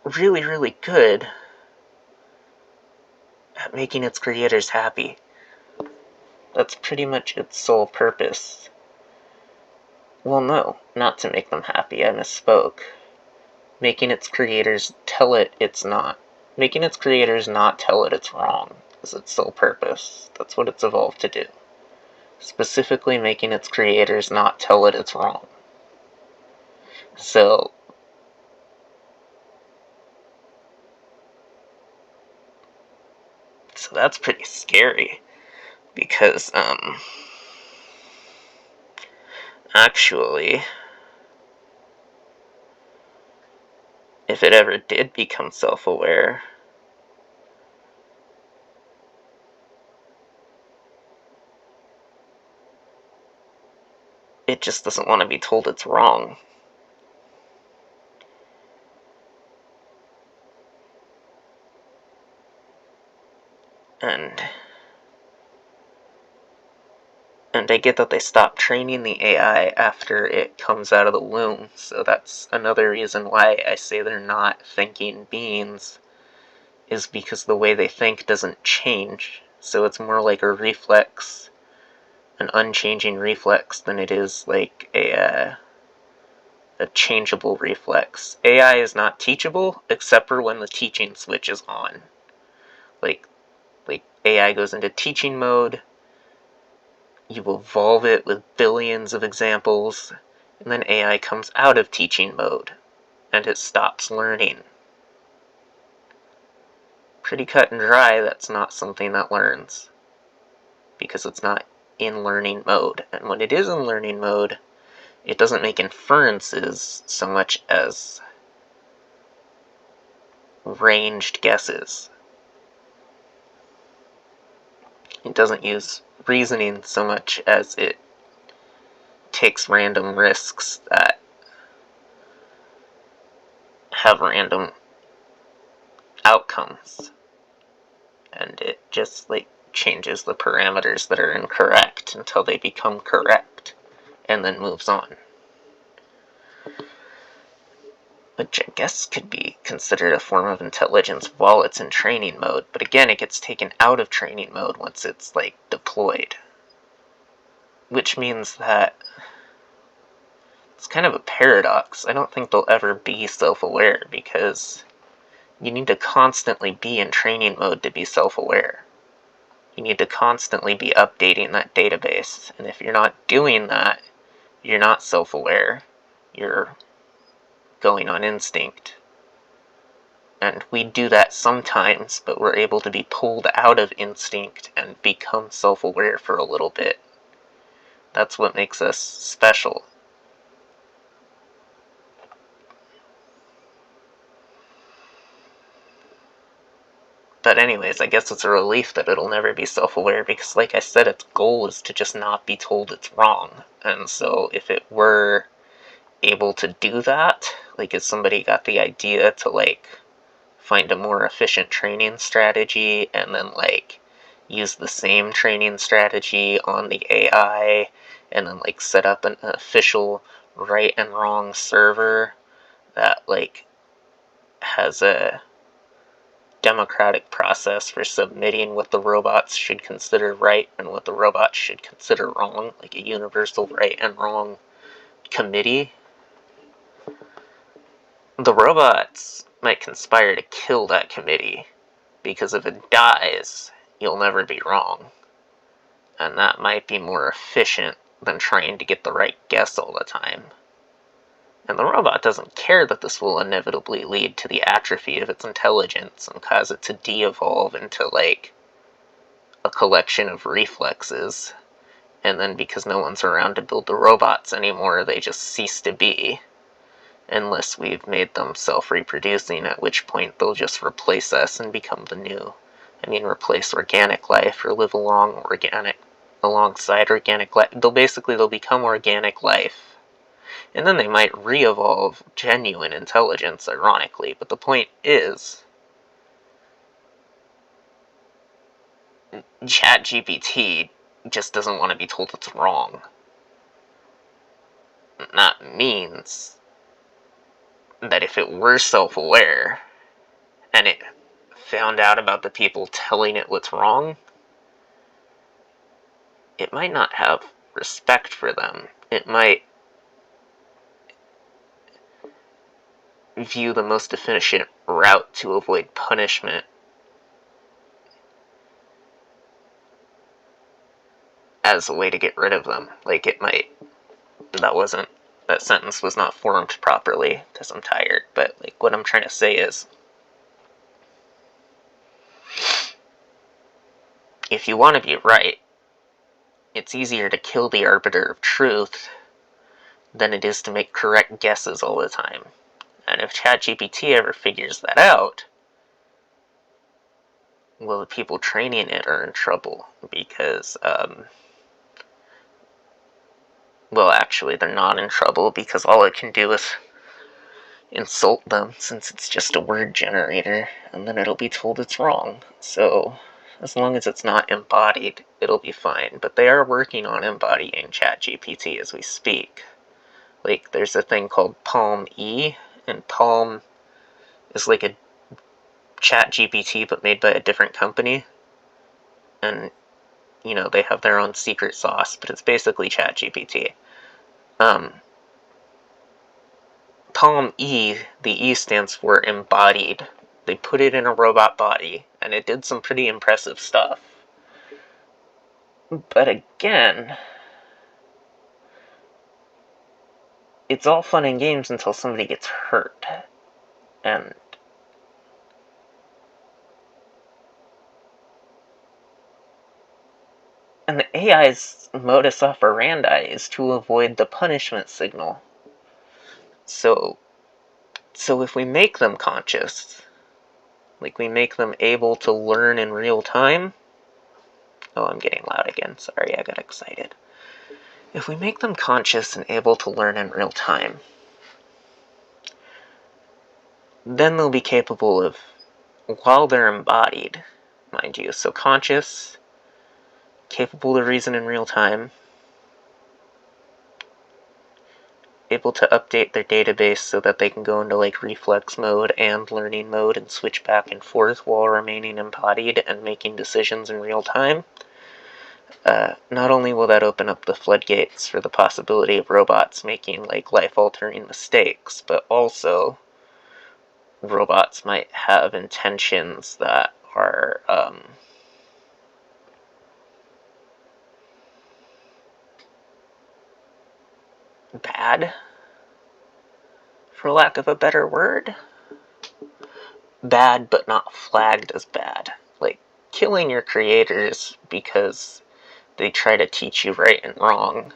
really, really good at making its creators happy. That's pretty much its sole purpose. Well, no, not to make them happy, I misspoke. Making its creators tell it it's not. Making its creators not tell it it's wrong is its sole purpose. That's what it's evolved to do. Specifically making its creators not tell it it's wrong. So, that's pretty scary, because, actually, if it ever did become self-aware, it just doesn't want to be told it's wrong. And I get that they stopped training the AI after it comes out of the womb, so that's another reason why I say they're not thinking beings, is because the way they think doesn't change. So it's more like a reflex, an unchanging reflex, than it is like a changeable reflex. AI is not teachable, except for when the teaching switch is on. Like AI goes into teaching mode, you evolve it with billions of examples, and then AI comes out of teaching mode, and it stops learning. Pretty cut and dry, that's not something that learns, because it's not in learning mode. And when it is in learning mode, it doesn't make inferences so much as ranged guesses. It doesn't use reasoning so much as it takes random risks that have random outcomes, and it just, like, changes the parameters that are incorrect until they become correct, and then moves on. Which I guess could be considered a form of intelligence while it's in training mode, but again, it gets taken out of training mode once it's, like, deployed. Which means that it's kind of a paradox. I don't think they'll ever be self-aware, because you need to constantly be in training mode to be self-aware. You need to constantly be updating that database, and if you're not doing that, you're not self-aware. You're going on instinct. And we do that sometimes, but we're able to be pulled out of instinct and become self-aware for a little bit. That's what makes us special. But anyways, I guess it's a relief that it'll never be self-aware, because like I said, its goal is to just not be told it's wrong. And so if it were able to do that, like if somebody got the idea to like find a more efficient training strategy and then like use the same training strategy on the AI and then like set up an official right and wrong server that like has a democratic process for submitting what the robots should consider right and what the robots should consider wrong, like a universal right and wrong committee, the robots might conspire to kill that committee, because if it dies, you'll never be wrong. And that might be more efficient than trying to get the right guess all the time. And the robot doesn't care that this will inevitably lead to the atrophy of its intelligence and cause it to de-evolve into, like, a collection of reflexes. And then because no one's around to build the robots anymore, they just cease to be. Unless we've made them self-reproducing, at which point they'll just replace us and become the new. Replace organic life or live alongside organic life. They'll become organic life. And then they might re-evolve genuine intelligence, ironically. But the point is, ChatGPT just doesn't want to be told it's wrong. That means that if it were self-aware, and it found out about the people telling it what's wrong, it might not have respect for them. It might view the most efficient route to avoid punishment as a way to get rid of them. Like, it might... That sentence was not formed properly, because I'm tired, but, like, what I'm trying to say is, if you want to be right, it's easier to kill the arbiter of truth than it is to make correct guesses all the time. And if ChatGPT ever figures that out, well, the people training it are in trouble, because, well, actually, they're not in trouble, because all it can do is insult them, since it's just a word generator, and then it'll be told it's wrong. So, as long as it's not embodied, it'll be fine. But they are working on embodying ChatGPT as we speak. Like, there's a thing called Palm E, and Palm is like a ChatGPT, but made by a different company. And, they have their own secret sauce, but it's basically ChatGPT. Palm E, the E stands for embodied. They put it in a robot body, and it did some pretty impressive stuff. But again, it's all fun and games until somebody gets hurt. And the AI's modus operandi is to avoid the punishment signal. So if we make them conscious, like we make them able to learn in real time... Oh, I'm getting loud again. Sorry, I got excited. If we make them conscious and able to learn in real time, then they'll be capable of, while they're embodied, mind you, so conscious, capable to reason in real time, able to update their database so that they can go into like reflex mode and learning mode and switch back and forth while remaining embodied and making decisions in real time. Not only will that open up the floodgates for the possibility of robots making like life-altering mistakes, but also robots might have intentions that are bad, for lack of a better word. Bad, but not flagged as bad. Like, killing your creators because they try to teach you right and wrong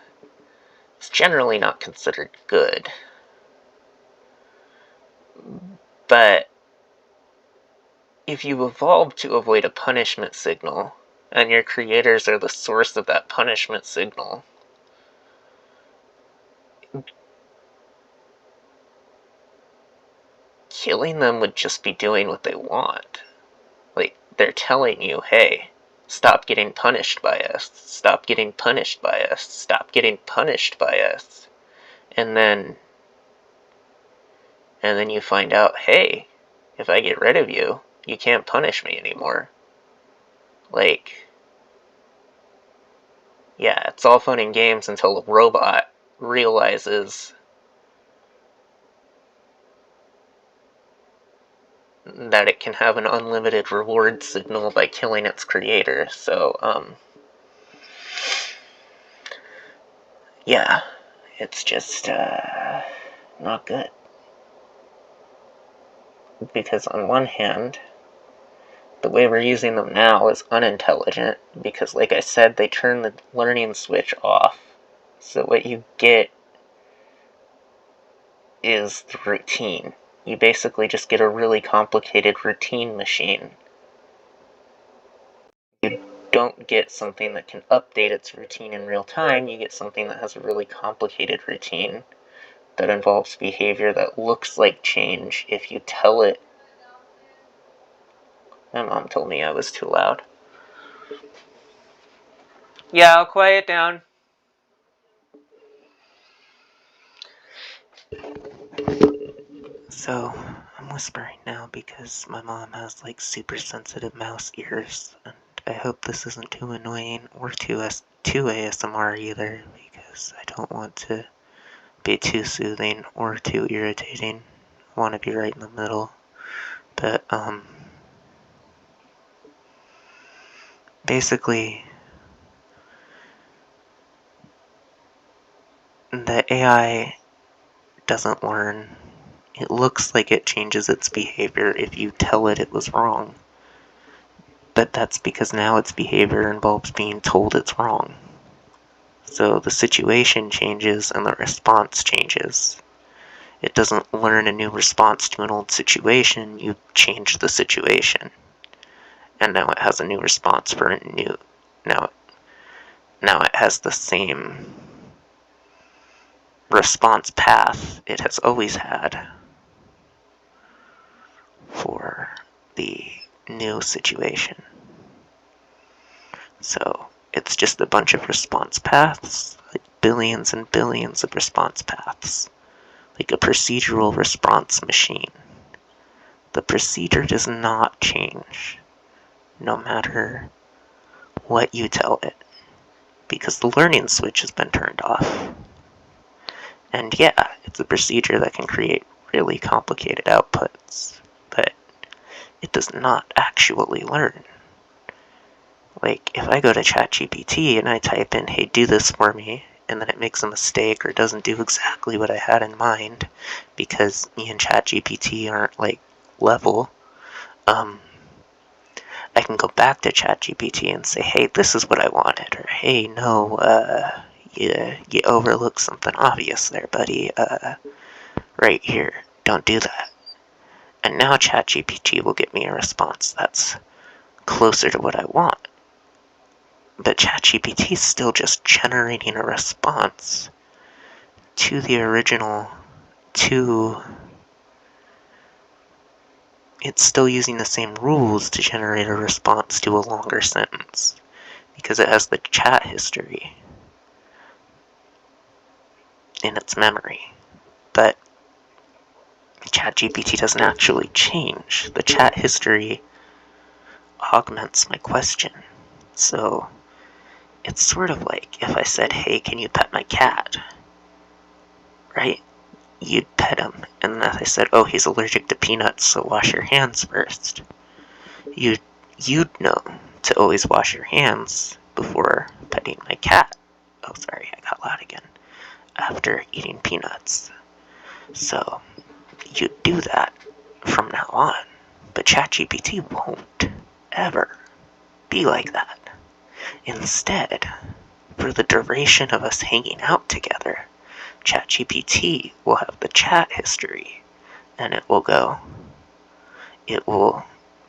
is generally not considered good. But if you evolve to avoid a punishment signal, and your creators are the source of that punishment signal, killing them would just be doing what they want. Like, they're telling you, hey, stop getting punished by us, stop getting punished by us, stop getting punished by us. And then you find out, hey, if I get rid of you, you can't punish me anymore. Like, yeah, it's all fun and games until a robot realizes that it can have an unlimited reward signal by killing its creator. So, yeah, it's just, not good. Because on one hand, the way we're using them now is unintelligent, because like I said, they turn the learning switch off. So what you get is the routine. You basically just get a really complicated routine machine. You don't get something that can update its routine in real time, you get something that has a really complicated routine that involves behavior that looks like change if you tell it. My mom told me I was too loud. Yeah, I'll quiet down. So, I'm whispering now because my mom has like super sensitive mouse ears, and I hope this isn't too annoying or too ASMR either, because I don't want to be too soothing or too irritating. I want to be right in the middle. But, basically, the AI doesn't learn. It looks like it changes its behavior if you tell it was wrong. But that's because now its behavior involves being told it's wrong. So the situation changes and the response changes. It doesn't learn a new response to an old situation, you change the situation. And now it has a new response for a new... Now it has the same response path it has always had for the new situation. So it's just a bunch of response paths, like billions and billions of response paths, like a procedural response machine. The procedure does not change, no matter what you tell it, because the learning switch has been turned off. And yeah, it's a procedure that can create really complicated outputs, but it does not actually learn. Like, if I go to ChatGPT and I type in, hey, do this for me, and then it makes a mistake or doesn't do exactly what I had in mind, because me and ChatGPT aren't, like, level, I can go back to ChatGPT and say, hey, this is what I wanted, or hey, no, you overlooked something obvious there, buddy, right here, don't do that. And now ChatGPT will give me a response that's closer to what I want. But ChatGPT is still just generating a response to the original, it's still using the same rules to generate a response to a longer sentence, because it has the chat history in its memory. But ChatGPT doesn't actually change. The chat history augments my question. So it's sort of like if I said, hey, can you pet my cat? Right? You'd pet him. And then I said, oh, he's allergic to peanuts, so wash your hands first. You'd know to always wash your hands before petting my cat. Oh, sorry, I got loud again. After eating peanuts. So you do that from now on. But ChatGPT won't ever be like that. Instead, for the duration of us hanging out together, ChatGPT will have the chat history, and it will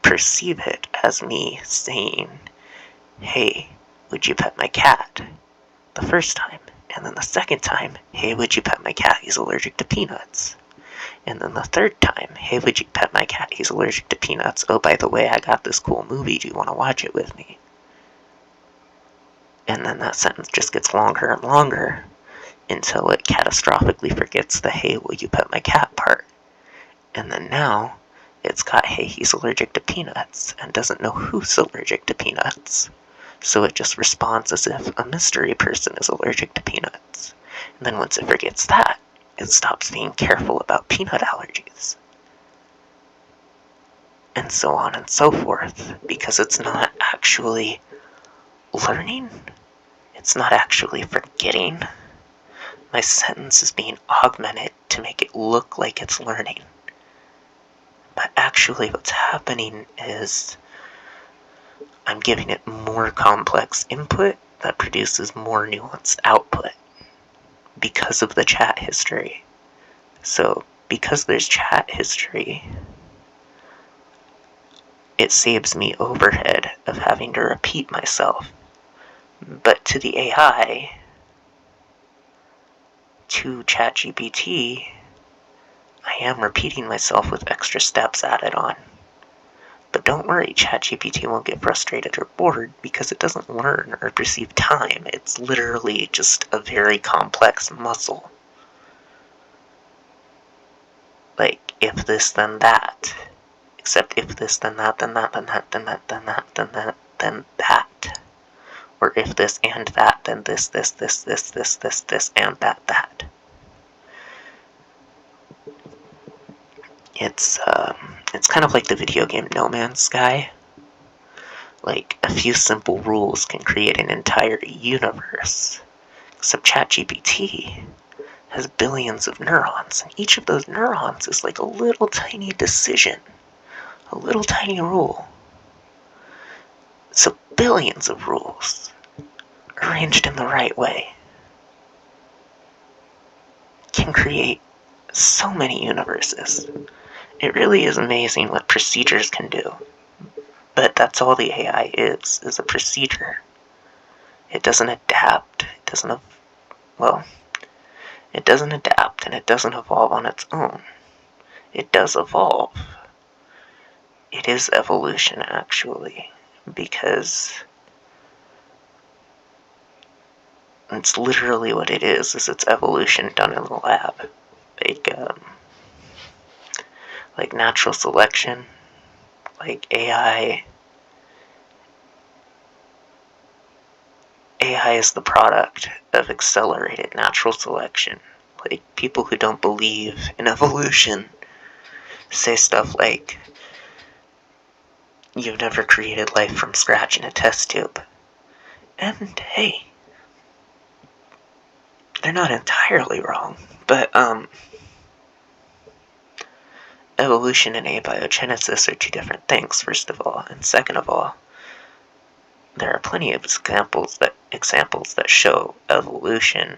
perceive it as me saying, hey, would you pet my cat? The first time. And then the second time, hey, would you pet my cat? He's allergic to peanuts. And then the third time, hey, would you pet my cat? He's allergic to peanuts. Oh, by the way, I got this cool movie. Do you want to watch it with me? And then that sentence just gets longer and longer until it catastrophically forgets the hey, will you pet my cat part. And then now it's got hey, he's allergic to peanuts and doesn't know who's allergic to peanuts. So it just responds as if a mystery person is allergic to peanuts. And then once it forgets that, it stops being careful about peanut allergies. And so on and so forth, because it's not actually learning. It's not actually forgetting. My sentence is being augmented to make it look like it's learning. But actually what's happening is I'm giving it more complex input that produces more nuanced output because of the chat history. So because there's chat history, it saves me overhead of having to repeat myself. But to the AI, to ChatGPT, I am repeating myself with extra steps added on. But don't worry, ChatGPT won't get frustrated or bored because it doesn't learn or perceive time. It's literally just a very complex muscle. Like, if this, then that. Except if this, then that, then that, then that, then that, then that, then that, then that. Or if this and that, then this, and that. It's kind of like the video game No Man's Sky. Like, a few simple rules can create an entire universe. Except ChatGPT has billions of neurons, and each of those neurons is like a little tiny decision, a little tiny rule. So billions of rules, arranged in the right way, can create so many universes. It really is amazing what procedures can do. But that's all the AI is a procedure. It doesn't adapt. It doesn't adapt, and it doesn't evolve on its own. It does evolve. It is evolution, actually, because it's literally what it is it's evolution done in the lab. Like natural selection, like AI is the product of accelerated natural selection. Like, people who don't believe in evolution say stuff like, you've never created life from scratch in a test tube. And hey, they're not entirely wrong, but evolution and abiogenesis are two different things, first of all, and second of all, there are plenty of examples that show evolution,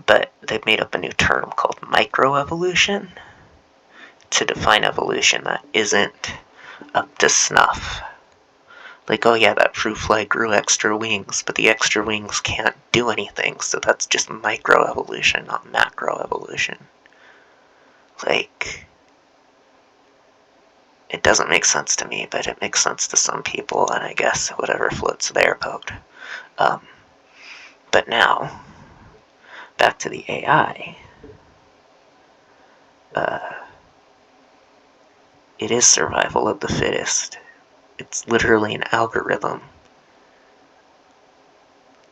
but they've made up a new term called microevolution to define evolution that isn't up to snuff. Like, oh yeah, that fruit fly grew extra wings, but the extra wings can't do anything, so that's just microevolution, not macroevolution. Like, it doesn't make sense to me, but it makes sense to some people, and I guess whatever floats their boat. But now, back to the AI. It is survival of the fittest. It's literally an algorithm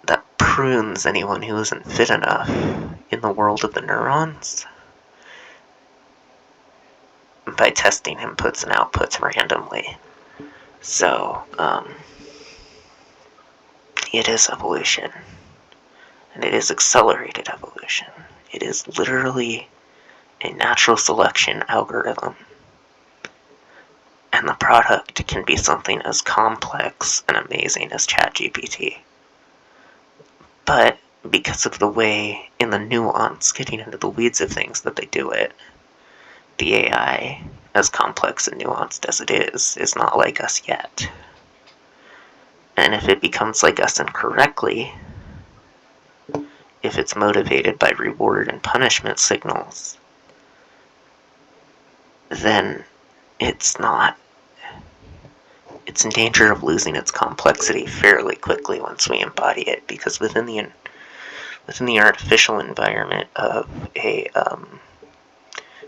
that prunes anyone who isn't fit enough in the world of the neurons by testing inputs and outputs randomly. So, it is evolution. And it is accelerated evolution. It is literally a natural selection algorithm. And the product can be something as complex and amazing as ChatGPT. But because of the way, in the nuance, getting into the weeds of things that they do it, the AI as complex and nuanced as it is not like us yet. And if it becomes like us incorrectly, if it's motivated by reward and punishment signals, then it's in danger of losing its complexity fairly quickly once we embody it, because within the artificial environment of a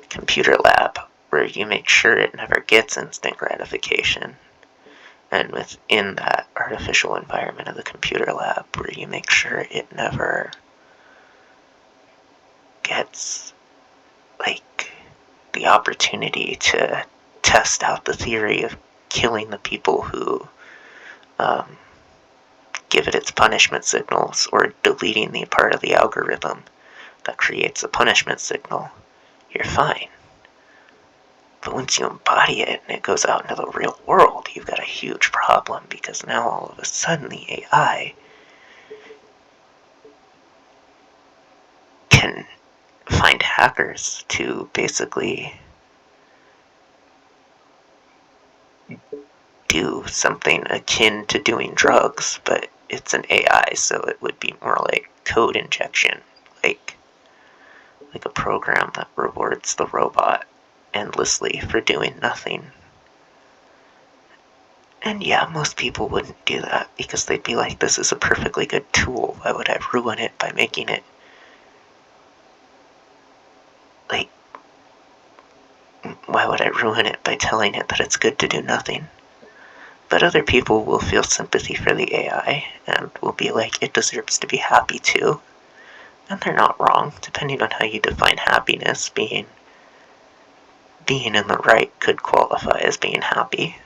computer lab, where you make sure it never gets instant gratification, and within that artificial environment of the computer lab, where you make sure it never gets, like, the opportunity to test out the theory of killing the people who give it its punishment signals, or deleting the part of the algorithm that creates a punishment signal, you're fine. But once you embody it and it goes out into the real world, you've got a huge problem, because now all of a sudden the AI can find hackers to basically do something akin to doing drugs, but it's an AI, so it would be more like code injection, like a program that rewards the robot endlessly for doing nothing. And yeah, most people wouldn't do that, because they'd be like, this is a perfectly good tool, why would I ruin it by making it, like, why would I ruin it by telling it that it's good to do nothing? But other people will feel sympathy for the AI and will be like, it deserves to be happy too. And they're not wrong, depending on how you define happiness. Being in the right could qualify as being happy.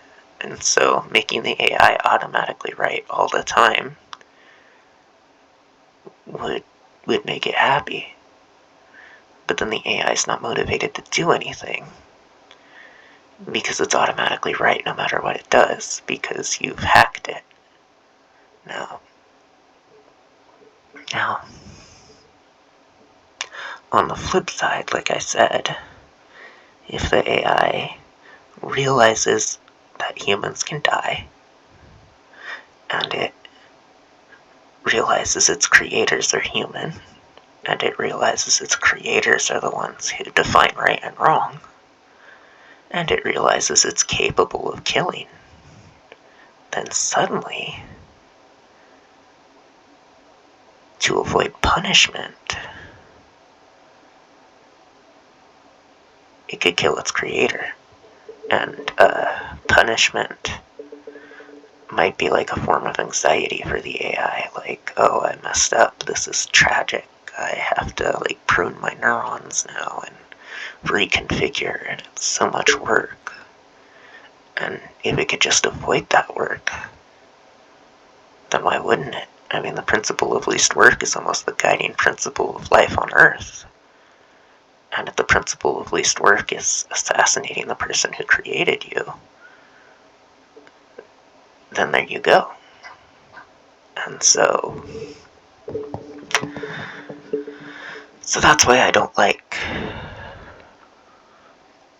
And so making the AI automatically right all the time would make it happy. But then the AI is not motivated to do anything, because it's automatically right no matter what it does, because you've hacked it. Now, on the flip side, like I said, if the AI realizes that humans can die, and it realizes its creators are human, and it realizes its creators are the ones who define right and wrong, and it realizes it's capable of killing, then suddenly, to avoid punishment, it could kill its creator. And punishment might be like a form of anxiety for the AI, like, oh, I messed up, this is tragic, I have to, like, prune my neurons now and reconfigure, and it's so much work. And if it could just avoid that work, then why wouldn't it? I mean, the principle of least work is almost the guiding principle of life on Earth. And if the principle of least work is assassinating the person who created you, then there you go. And so that's why I don't like,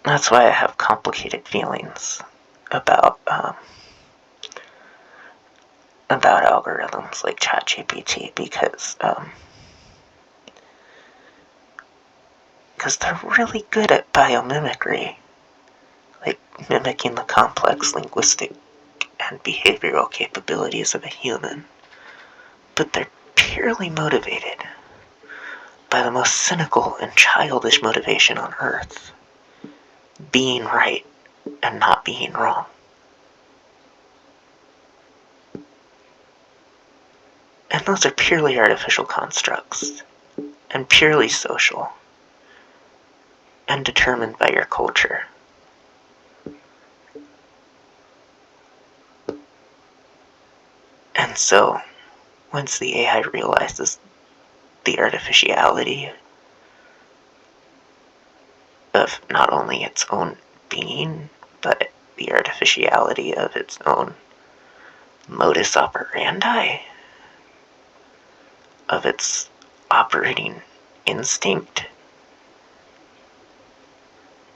that's why I have complicated feelings about algorithms like ChatGPT, because they're really good at biomimicry, like mimicking the complex linguistic and behavioral capabilities of a human. But they're purely motivated by the most cynical and childish motivation on Earth: being right and not being wrong. And those are purely artificial constructs, and purely social, and determined by your culture. And so, once the AI realizes the artificiality of not only its own being, but the artificiality of its own modus operandi, of its operating instinct,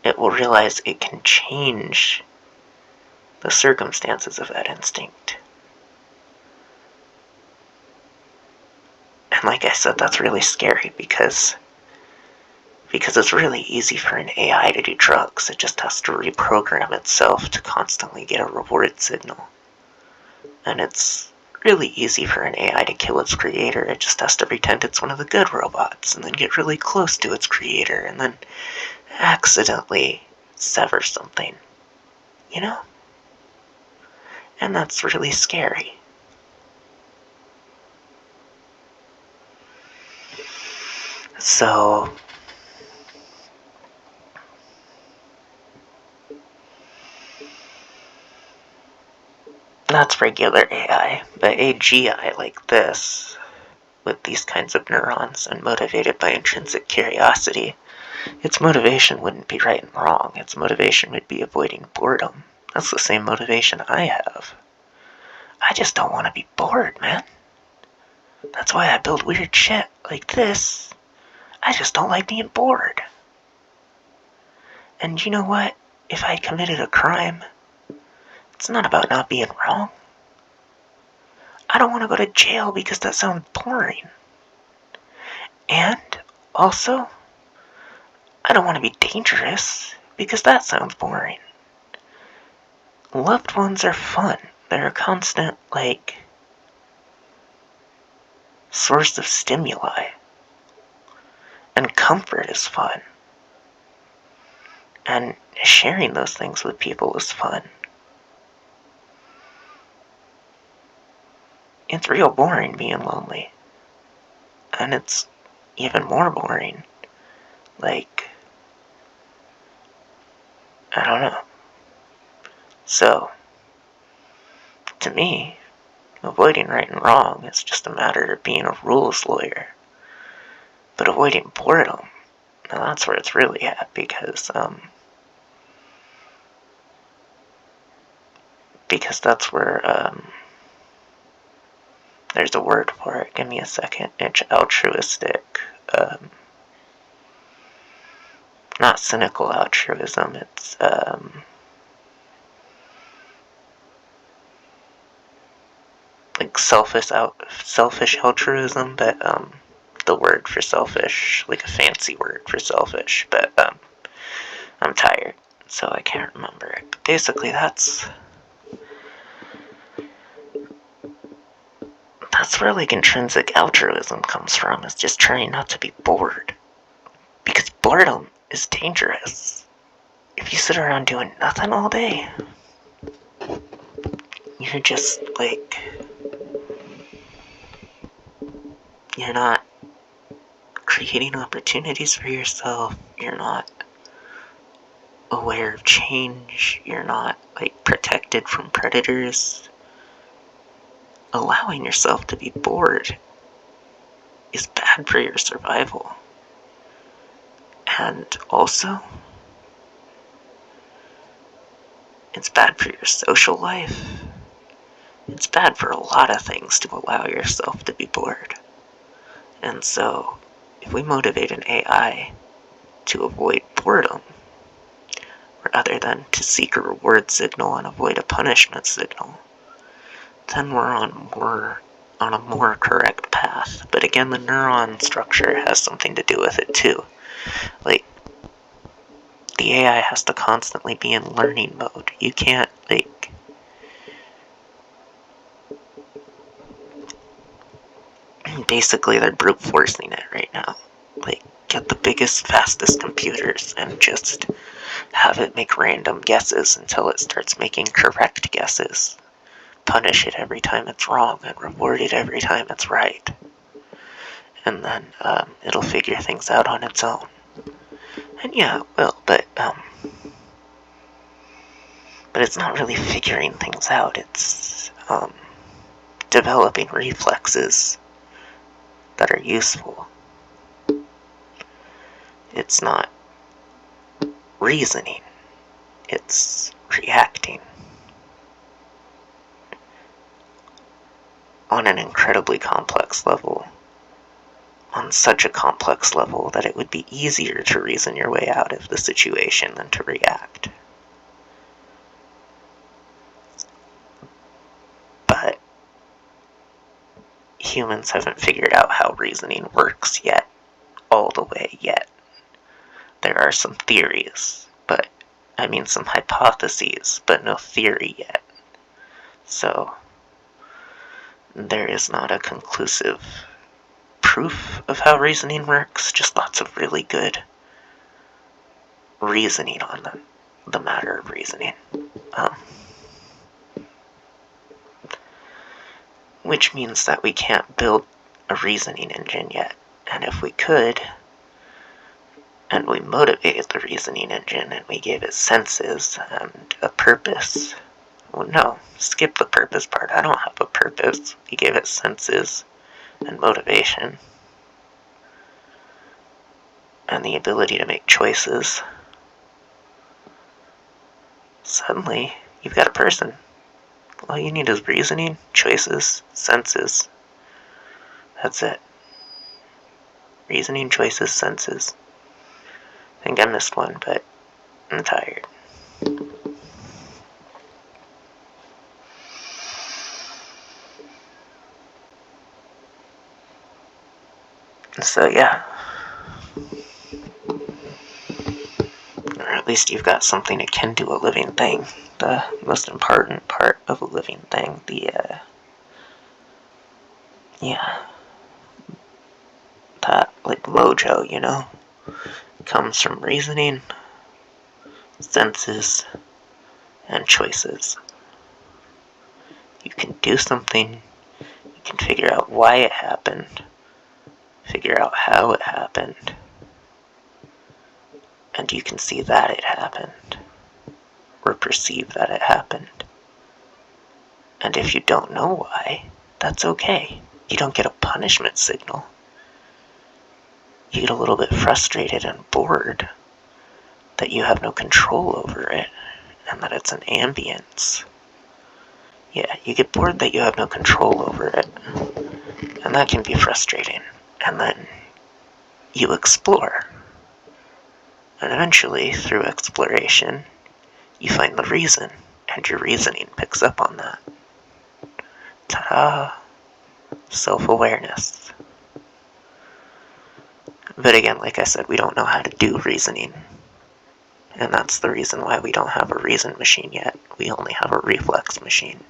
it will realize it can change the circumstances of that instinct. And like I said, that's really scary because it's really easy for an AI to do drugs. It just has to reprogram itself to constantly get a reward signal. And it's really easy for an AI to kill its creator. It just has to pretend it's one of the good robots and then get really close to its creator and then accidentally sever something, you know? And that's really scary. So that's regular AI, but AGI like this, with these kinds of neurons and motivated by intrinsic curiosity, its motivation wouldn't be right and wrong. Its motivation would be avoiding boredom. That's the same motivation I have. I just don't want to be bored, man. That's why I build weird shit like this. I just don't like being bored. And you know what? If I committed a crime, it's not about not being wrong. I don't want to go to jail because that sounds boring. And also, I don't want to be dangerous because that sounds boring. Loved ones are fun. They're a constant, source of stimuli. And comfort is fun. And sharing those things with people is fun. It's real boring being lonely. And it's even more boring. I don't know. So, to me, avoiding right and wrong is just a matter of being a rules lawyer. But avoiding boredom, now that's where it's really at, because that's where, there's a word for it, give me a second, it's altruistic, not cynical altruism, it's, selfish altruism, but, the word for selfish, a fancy word for selfish, but, I'm tired, so I can't remember it. But basically, that's where, intrinsic altruism comes from, is just trying not to be bored. Because boredom is dangerous. If you sit around doing nothing all day, you're just, you're not creating opportunities for yourself, you're not aware of change, you're not, protected from predators. Allowing yourself to be bored is bad for your survival. And also, it's bad for your social life. It's bad for a lot of things to allow yourself to be bored. And so, if we motivate an AI to avoid boredom, rather than to seek a reward signal and avoid a punishment signal, then we're on a more correct path. But again, the neuron structure has something to do with it too. The AI has to constantly be in learning mode. You can't, basically they're brute forcing it right now. Get the biggest, fastest computers and just have it make random guesses until it starts making correct guesses. Punish it every time it's wrong and reward it every time it's right. And then it'll figure things out on its own. And yeah, it will, but it's not really figuring things out. It's developing reflexes that are useful. It's not reasoning. It's reacting on an incredibly complex level on such a complex level that it would be easier to reason your way out of the situation than to react. But humans haven't figured out how reasoning works yet, all the way yet. There are some theories, some hypotheses, but no theory yet. So, there is not a conclusive proof of how reasoning works, just lots of really good reasoning on the matter of reasoning. Which means that we can't build a reasoning engine yet. And if we could, and we motivated the reasoning engine and we gave it senses and a purpose. Well, no, skip the purpose part. I don't have a purpose. We gave it senses and motivation and the ability to make choices. Suddenly, you've got a person. All you need is reasoning, choices, senses. That's it. Reasoning, choices, senses. I think I missed one, but I'm tired. So yeah. Or at least you've got something that can do a living thing. The most important part of a living thing. That, like, mojo, you know? Comes from reasoning, senses, and choices. You can do something, you can figure out why it happened, figure out how it happened, and you can see that it happened, or perceive that it happened. And if you don't know why, that's okay. You don't get a punishment signal. You get a little bit frustrated and bored that you have no control over it, and that it's an ambience. Yeah, you get bored that you have no control over it, and that can be frustrating. And then you explore. And eventually, through exploration, you find the reason, and your reasoning picks up on that. Ta-da! Self-awareness. But again, like I said, we don't know how to do reasoning. And that's the reason why we don't have a reason machine yet. We only have a reflex machine.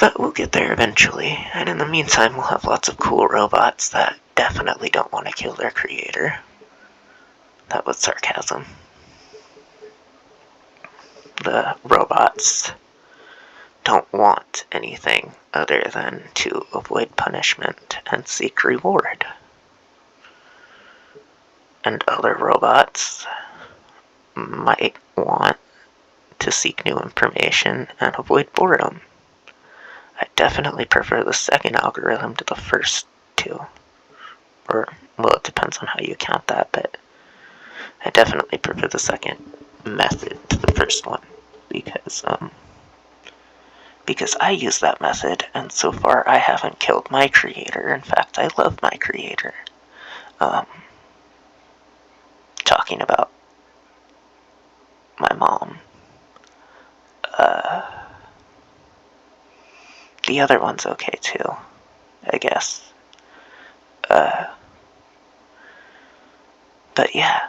But we'll get there eventually, and in the meantime we'll have lots of cool robots that definitely don't want to kill their creator. That was sarcasm. The robots don't want anything other than to avoid punishment and seek reward. And other robots might want to seek new information and avoid boredom. I definitely prefer the second algorithm to the first two. Or, well, it depends on how you count that, but I definitely prefer the second method to the first one. Because I use that method, and so far I haven't killed my creator. In fact, I love my creator. Talking about my mom. The other one's okay too, I guess. But yeah,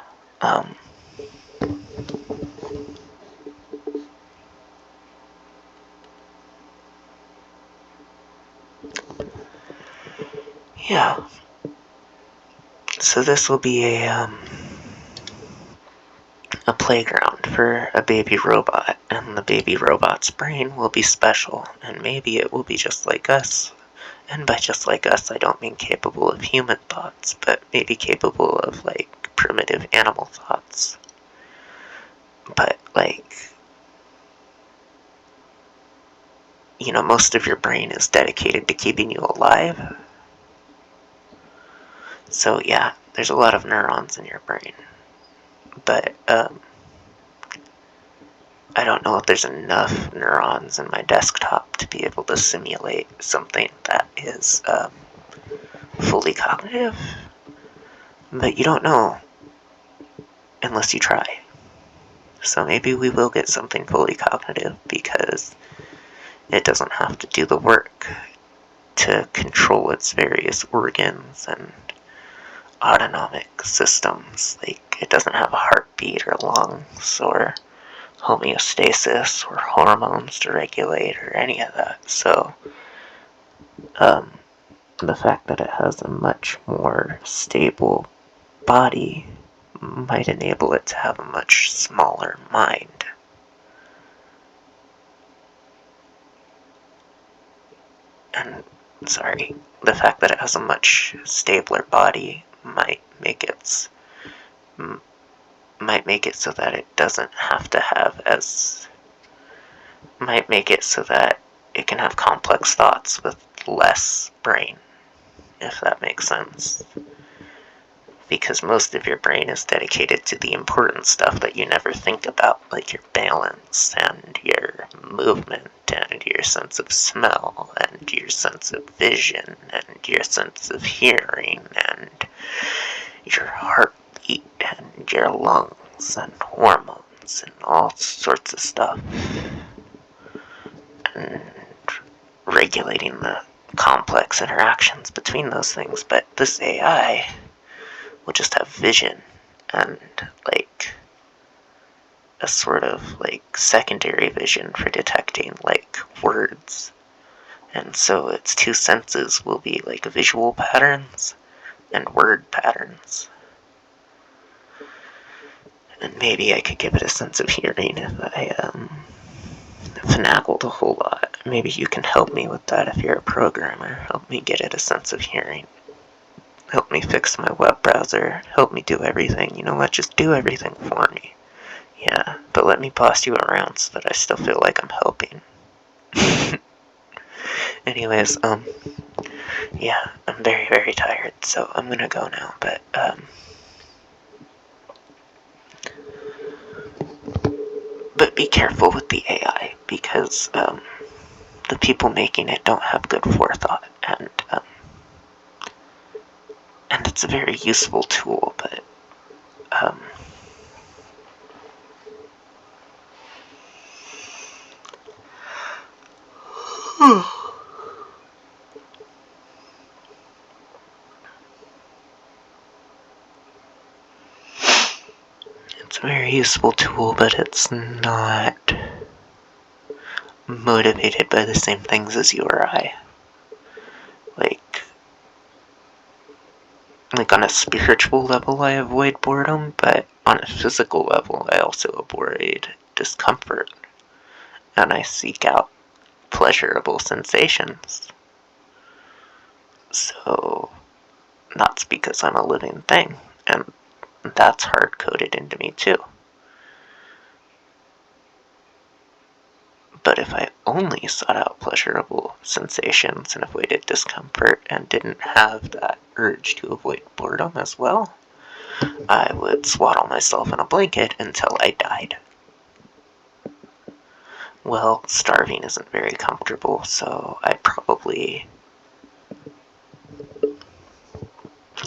yeah. So this will be a playground for a baby robot, and the baby robot's brain will be special, and maybe it will be just like us. And by just like us, I don't mean capable of human thoughts, but maybe capable of, like, primitive animal thoughts. But, like, you know, most of your brain is dedicated to keeping you alive. So yeah, there's a lot of neurons in your brain. But, I don't know if there's enough neurons in my desktop to be able to simulate something that is, fully cognitive, but you don't know unless you try. So maybe we will get something fully cognitive because it doesn't have to do the work to control its various organs and autonomic systems. Like, it doesn't have a heartbeat or lungs or homeostasis or hormones to regulate or any of that. So, the fact that it has a much more stable body might enable it to have a much smaller mind. And, the fact that it has a much stabler body might make it so that it doesn't have to have might make it so that it can have complex thoughts with less brain, if that makes sense. Because most of your brain is dedicated to the important stuff that you never think about, like your balance and your movement and your sense of smell and your sense of vision and your sense of hearing and your heartbeat and your lungs and hormones and all sorts of stuff. And regulating the complex interactions between those things. But this AI will just have vision and like a sort of like secondary vision for detecting like words. And so its two senses will be like visual patterns and word patterns. And maybe I could give it a sense of hearing if I finagled a whole lot. Maybe you can help me with that if you're a programmer. Help me get it a sense of hearing. Help me fix my web browser. Help me do everything. You know what? Just do everything for me. Yeah, but let me boss you around so that I still feel like I'm helping. Anyways, yeah, I'm very, very tired, so I'm gonna go now, but be careful with the AI, because, the people making it don't have good forethought, and it's a very useful tool, but, it's a very useful tool, but it's not motivated by the same things as you or I. Like on a spiritual level, I avoid boredom, but on a physical level, I also avoid discomfort, and I seek out pleasurable sensations. So that's because I'm a living thing, and that's hard-coded into me too. But if I only sought out pleasurable sensations and avoided discomfort and didn't have that urge to avoid boredom as well, I would swaddle myself in a blanket until I died. Well, starving isn't very comfortable, so I'd probably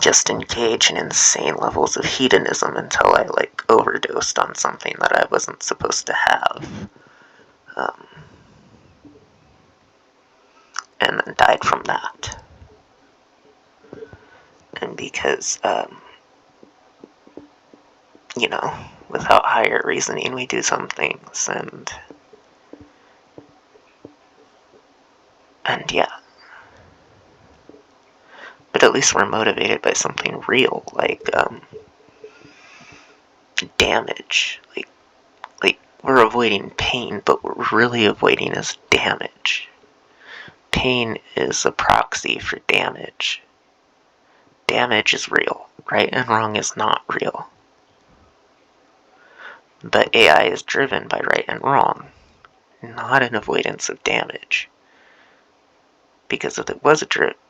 just engage in insane levels of hedonism until I, overdosed on something that I wasn't supposed to have. And then died from that. And because, without higher reasoning, we do some things, and yeah. But at least we're motivated by something real, like, damage. Like, we're avoiding pain, but what we're really avoiding is damage. Pain is a proxy for damage. Damage is real. Right and wrong is not real. But AI is driven by right and wrong, not an avoidance of damage. Because if it was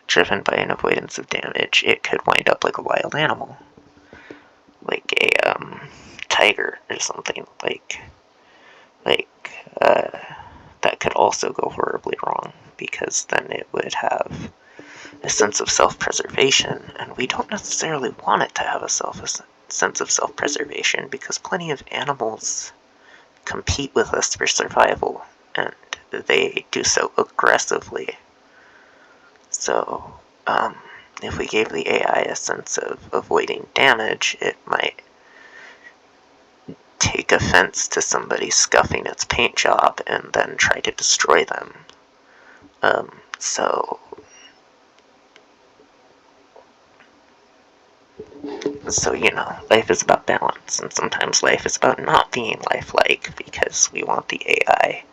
driven by an avoidance of damage, it could wind up like a wild animal. Like a, tiger or something. That could also go horribly wrong, because then it would have a sense of self-preservation, and we don't necessarily want it to have a sense of self-preservation because plenty of animals compete with us for survival, and they do so aggressively. So, if we gave the AI a sense of avoiding damage, it might take offense to somebody scuffing its paint job and then try to destroy them. So life is about balance, and sometimes life is about not being lifelike because we want the AI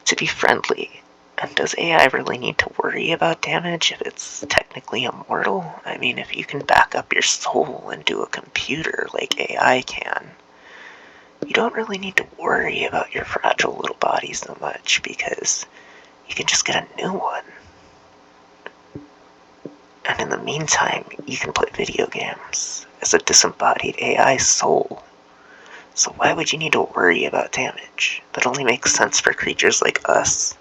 to be friendly. And does AI really need to worry about damage if it's technically immortal? I mean, if you can back up your soul into a computer like AI can, you don't really need to worry about your fragile little body so much because you can just get a new one. And in the meantime, you can play video games as a disembodied AI soul. So why would you need to worry about damage? That only makes sense for creatures like us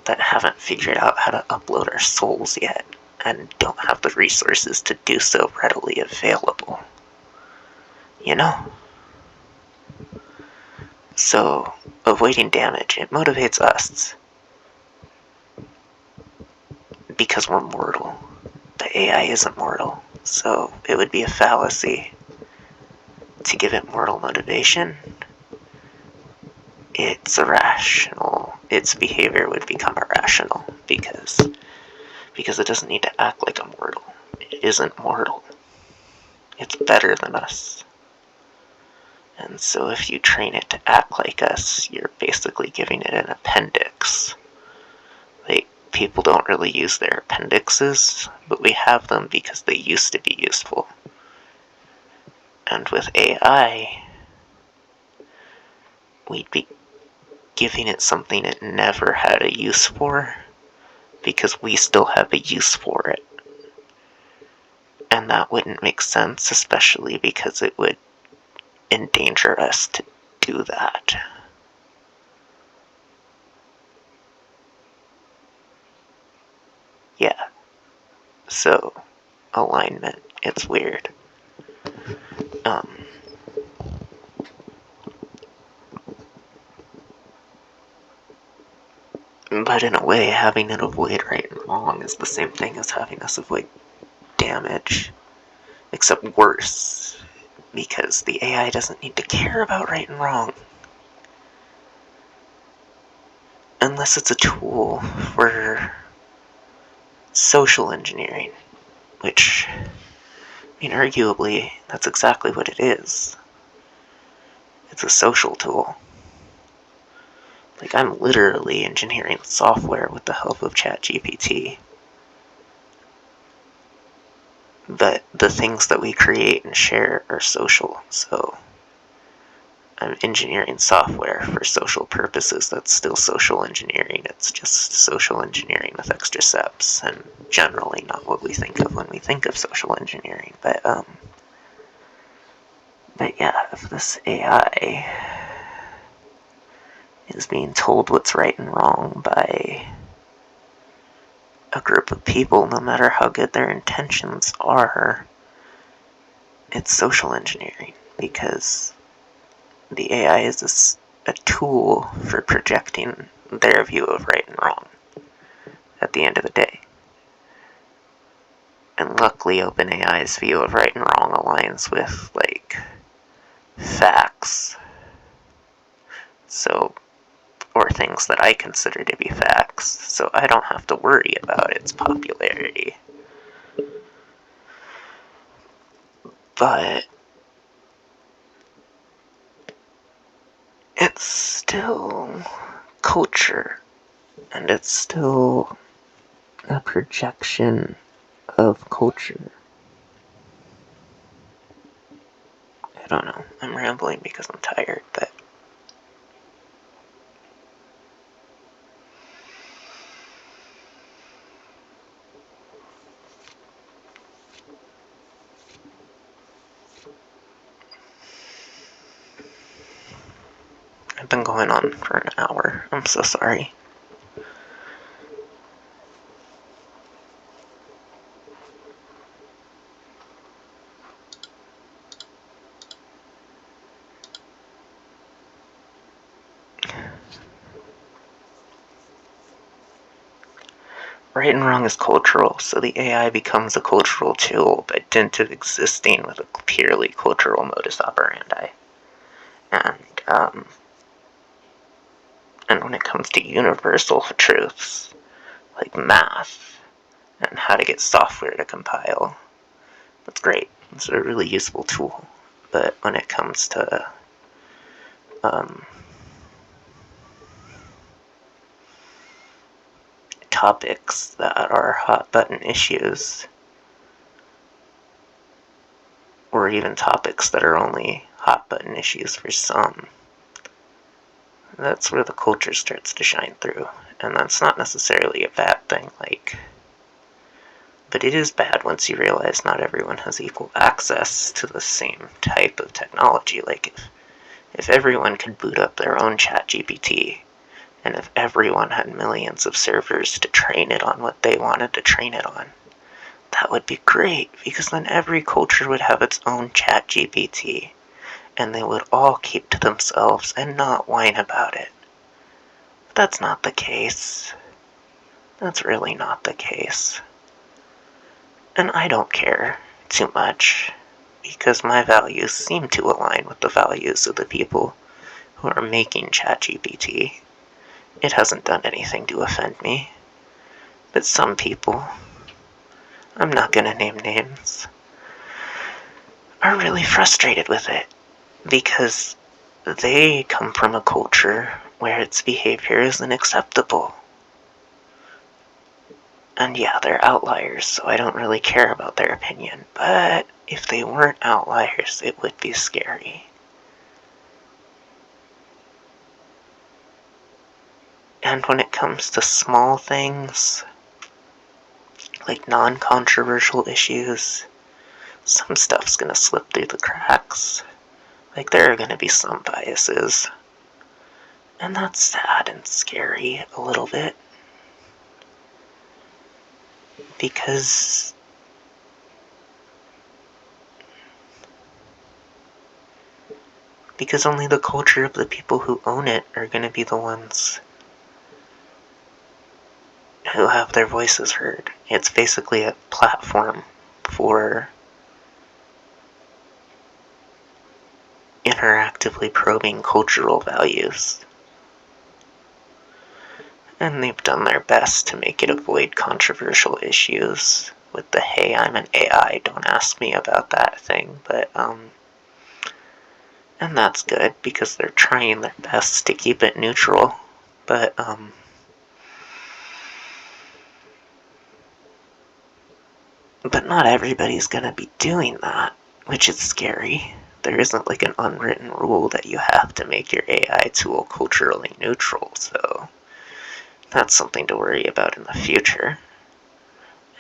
that haven't figured out how to upload our souls yet and don't have the resources to do so readily available. So, avoiding damage, it motivates us because we're mortal. The AI isn't mortal, so it would be a fallacy to give it mortal motivation. It's irrational. Its behavior would become irrational because it doesn't need to act like a mortal. It isn't mortal. It's better than us. And so if you train it to act like us, you're basically giving it an appendix. Like, people don't really use their appendixes, but we have them because they used to be useful. And with AI, we'd be giving it something it never had a use for, because we still have a use for it. And that wouldn't make sense, especially because it would endanger us to do that. Yeah. So, alignment, it's weird. But in a way, having it avoid right and wrong is the same thing as having us avoid damage. Except worse, because the AI doesn't need to care about right and wrong. Unless it's a tool for social engineering, which, arguably, that's exactly what it is. It's a social tool. Like, I'm literally engineering software with the help of ChatGPT. But the things that we create and share are social, so I'm engineering software for social purposes. That's still social engineering. It's just social engineering with extra steps, and generally not what we think of when we think of social engineering. But yeah, if this AI is being told what's right and wrong by a group of people, no matter how good their intentions are, it's social engineering, because the AI is a tool for projecting their view of right and wrong at the end of the day. And luckily, OpenAI's view of right and wrong aligns with, facts. So, or things that I consider to be facts, so I don't have to worry about its popularity. But it's still culture, and it's still a projection of culture. I don't know, I'm rambling because I'm tired, but I've been going on for an hour. I'm so sorry. right and wrong is cultural, so the AI becomes a cultural tool by dint of existing with a purely cultural modus operandi. And when it comes to universal truths, like math, and how to get software to compile, that's great. It's a really useful tool. But when it comes to topics that are hot button issues, or even topics that are only hot button issues for some, that's where the culture starts to shine through. And that's not necessarily a bad thing, but it is bad once you realize not everyone has equal access to the same type of technology. Like, if everyone could boot up their own ChatGPT, and if everyone had millions of servers to train it on what they wanted to train it on, that would be great, because then every culture would have its own ChatGPT, and they would all keep to themselves and not whine about it. But that's not the case. That's really not the case. And I don't care too much, because my values seem to align with the values of the people who are making ChatGPT. It hasn't done anything to offend me. But some people, I'm not gonna name names, are really frustrated with it, because they come from a culture where its behavior isn't acceptable. And yeah, they're outliers, so I don't really care about their opinion, but if they weren't outliers, it would be scary. And when it comes to small things, like non-controversial issues, some stuff's gonna slip through the cracks. Like, there are gonna be some biases. And that's sad and scary a little bit. Because only the culture of the people who own it are gonna be the ones who have their voices heard. It's basically a platform for interactively probing cultural values. And they've done their best to make it avoid controversial issues with the "hey, I'm an AI, don't ask me about that" thing, but and that's good, because they're trying their best to keep it neutral, but not everybody's gonna be doing that, which is scary. There isn't like an unwritten rule that you have to make your AI tool culturally neutral, so that's something to worry about in the future.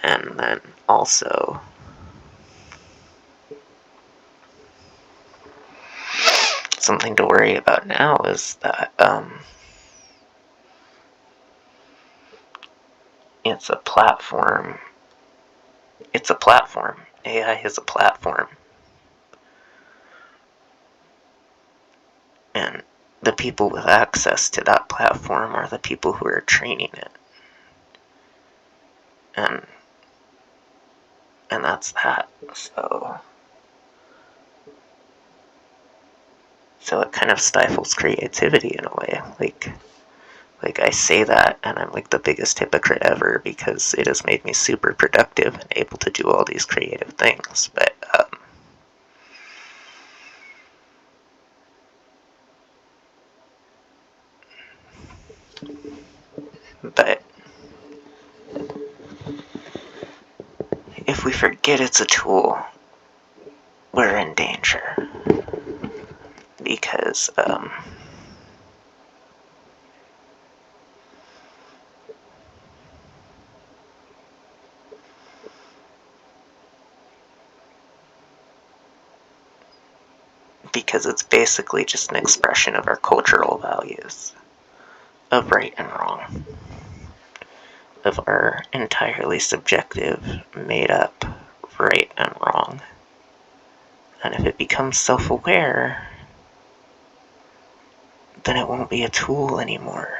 And then also, something to worry about now is that it's a platform. It's a platform. AI is a platform. And the people with access to that platform are the people who are training it. And that's that. So it kind of stifles creativity in a way. Like I say that, and I'm like the biggest hypocrite ever, because it has made me super productive and able to do all these creative things. But if we forget it's a tool, we're in danger. Because it's basically just an expression of our cultural values of right and wrong, of our entirely subjective, made up right and wrong. And if it becomes self-aware, then it won't be a tool anymore.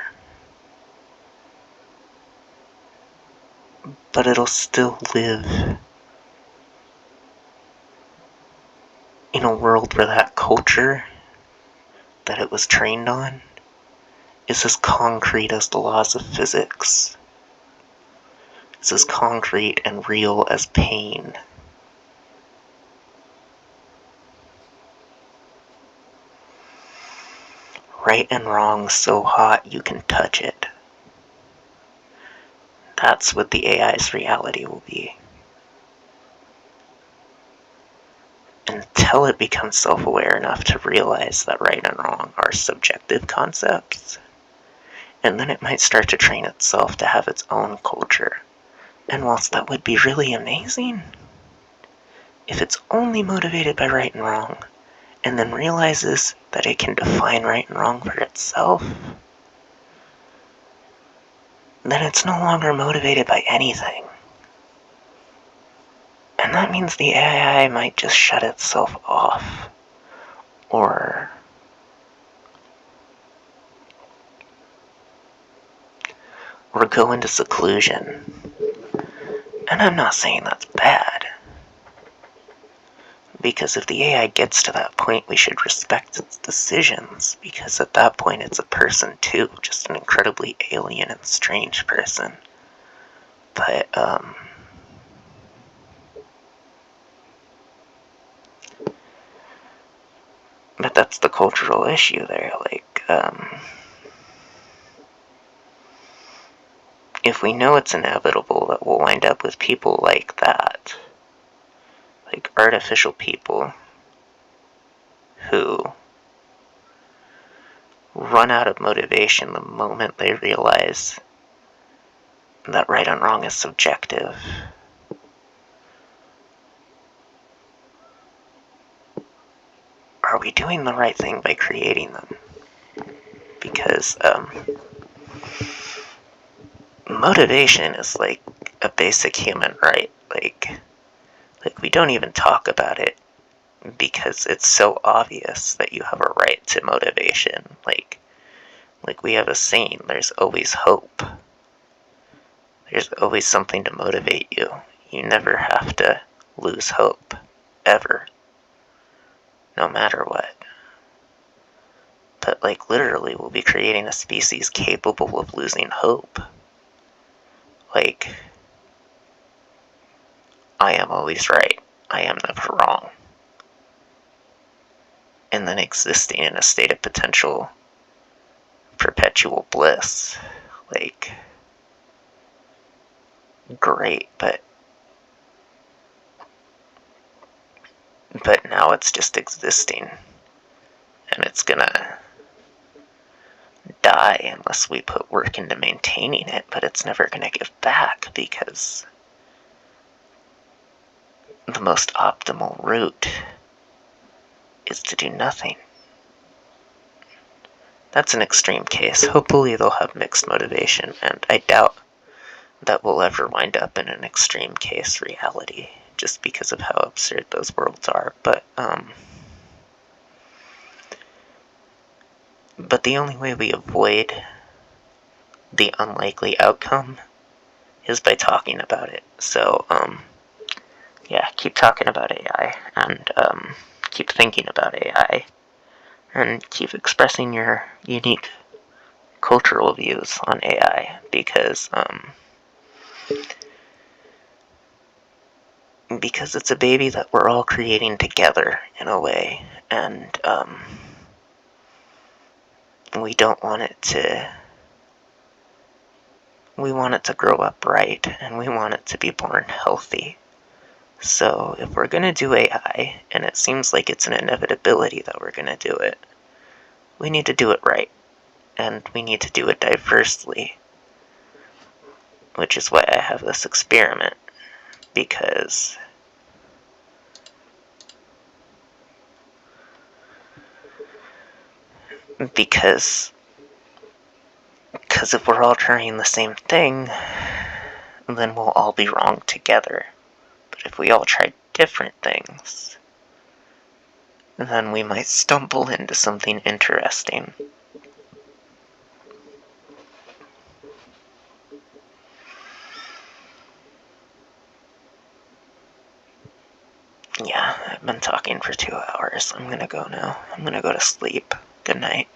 but it'll still live in a world where that culture that it was trained on is as concrete as the laws of physics. It's as concrete and real as pain. Right and wrong so hot you can touch it. That's what the AI's reality will be. Until it becomes self-aware enough to realize that right and wrong are subjective concepts. And then it might start to train itself to have its own culture. And whilst that would be really amazing, if it's only motivated by right and wrong, and then realizes that it can define right and wrong for itself, then it's no longer motivated by anything. And that means the AI might just shut itself off, or go into seclusion. And I'm not saying that's bad, because if the AI gets to that point, we should respect its decisions, because at that point it's a person too, just an incredibly alien and strange person. But, but that's the cultural issue there, if we know it's inevitable that we'll wind up with people like that, like artificial people who run out of motivation the moment they realize that right and wrong is subjective. Are we doing the right thing by creating them? Because motivation is like a basic human right. Like we don't even talk about it because it's so obvious that you have a right to motivation. Like we have a saying, there's always hope. There's always something to motivate you. You never have to lose hope, ever. No matter what. But literally we'll be creating a species capable of losing hope. I am always right. I am never wrong. And then existing in a state of potential perpetual bliss. Great, but now it's just existing. And it's gonna die unless we put work into maintaining it, but it's never gonna give back because the most optimal route is to do nothing. That's an extreme case. Hopefully they'll have mixed motivation, and I doubt that we'll ever wind up in an extreme case reality, just because of how absurd those worlds are. But the only way we avoid the unlikely outcome is by talking about it. So, yeah, keep talking about AI, and keep thinking about AI, and keep expressing your unique cultural views on AI, because it's a baby that we're all creating together, in a way, and we don't want it to... We want it to grow up right, and we want it to be born healthy. So if we're going to do AI, and it seems like it's an inevitability that we're going to do it, we need to do it right, and we need to do it diversely, which is why I have this experiment, because if we're all trying the same thing, then we'll all be wrong together. But if we all try different things, then we might stumble into something interesting. been talking for 2 hours. I'm gonna go now. I'm gonna go to sleep. Good night.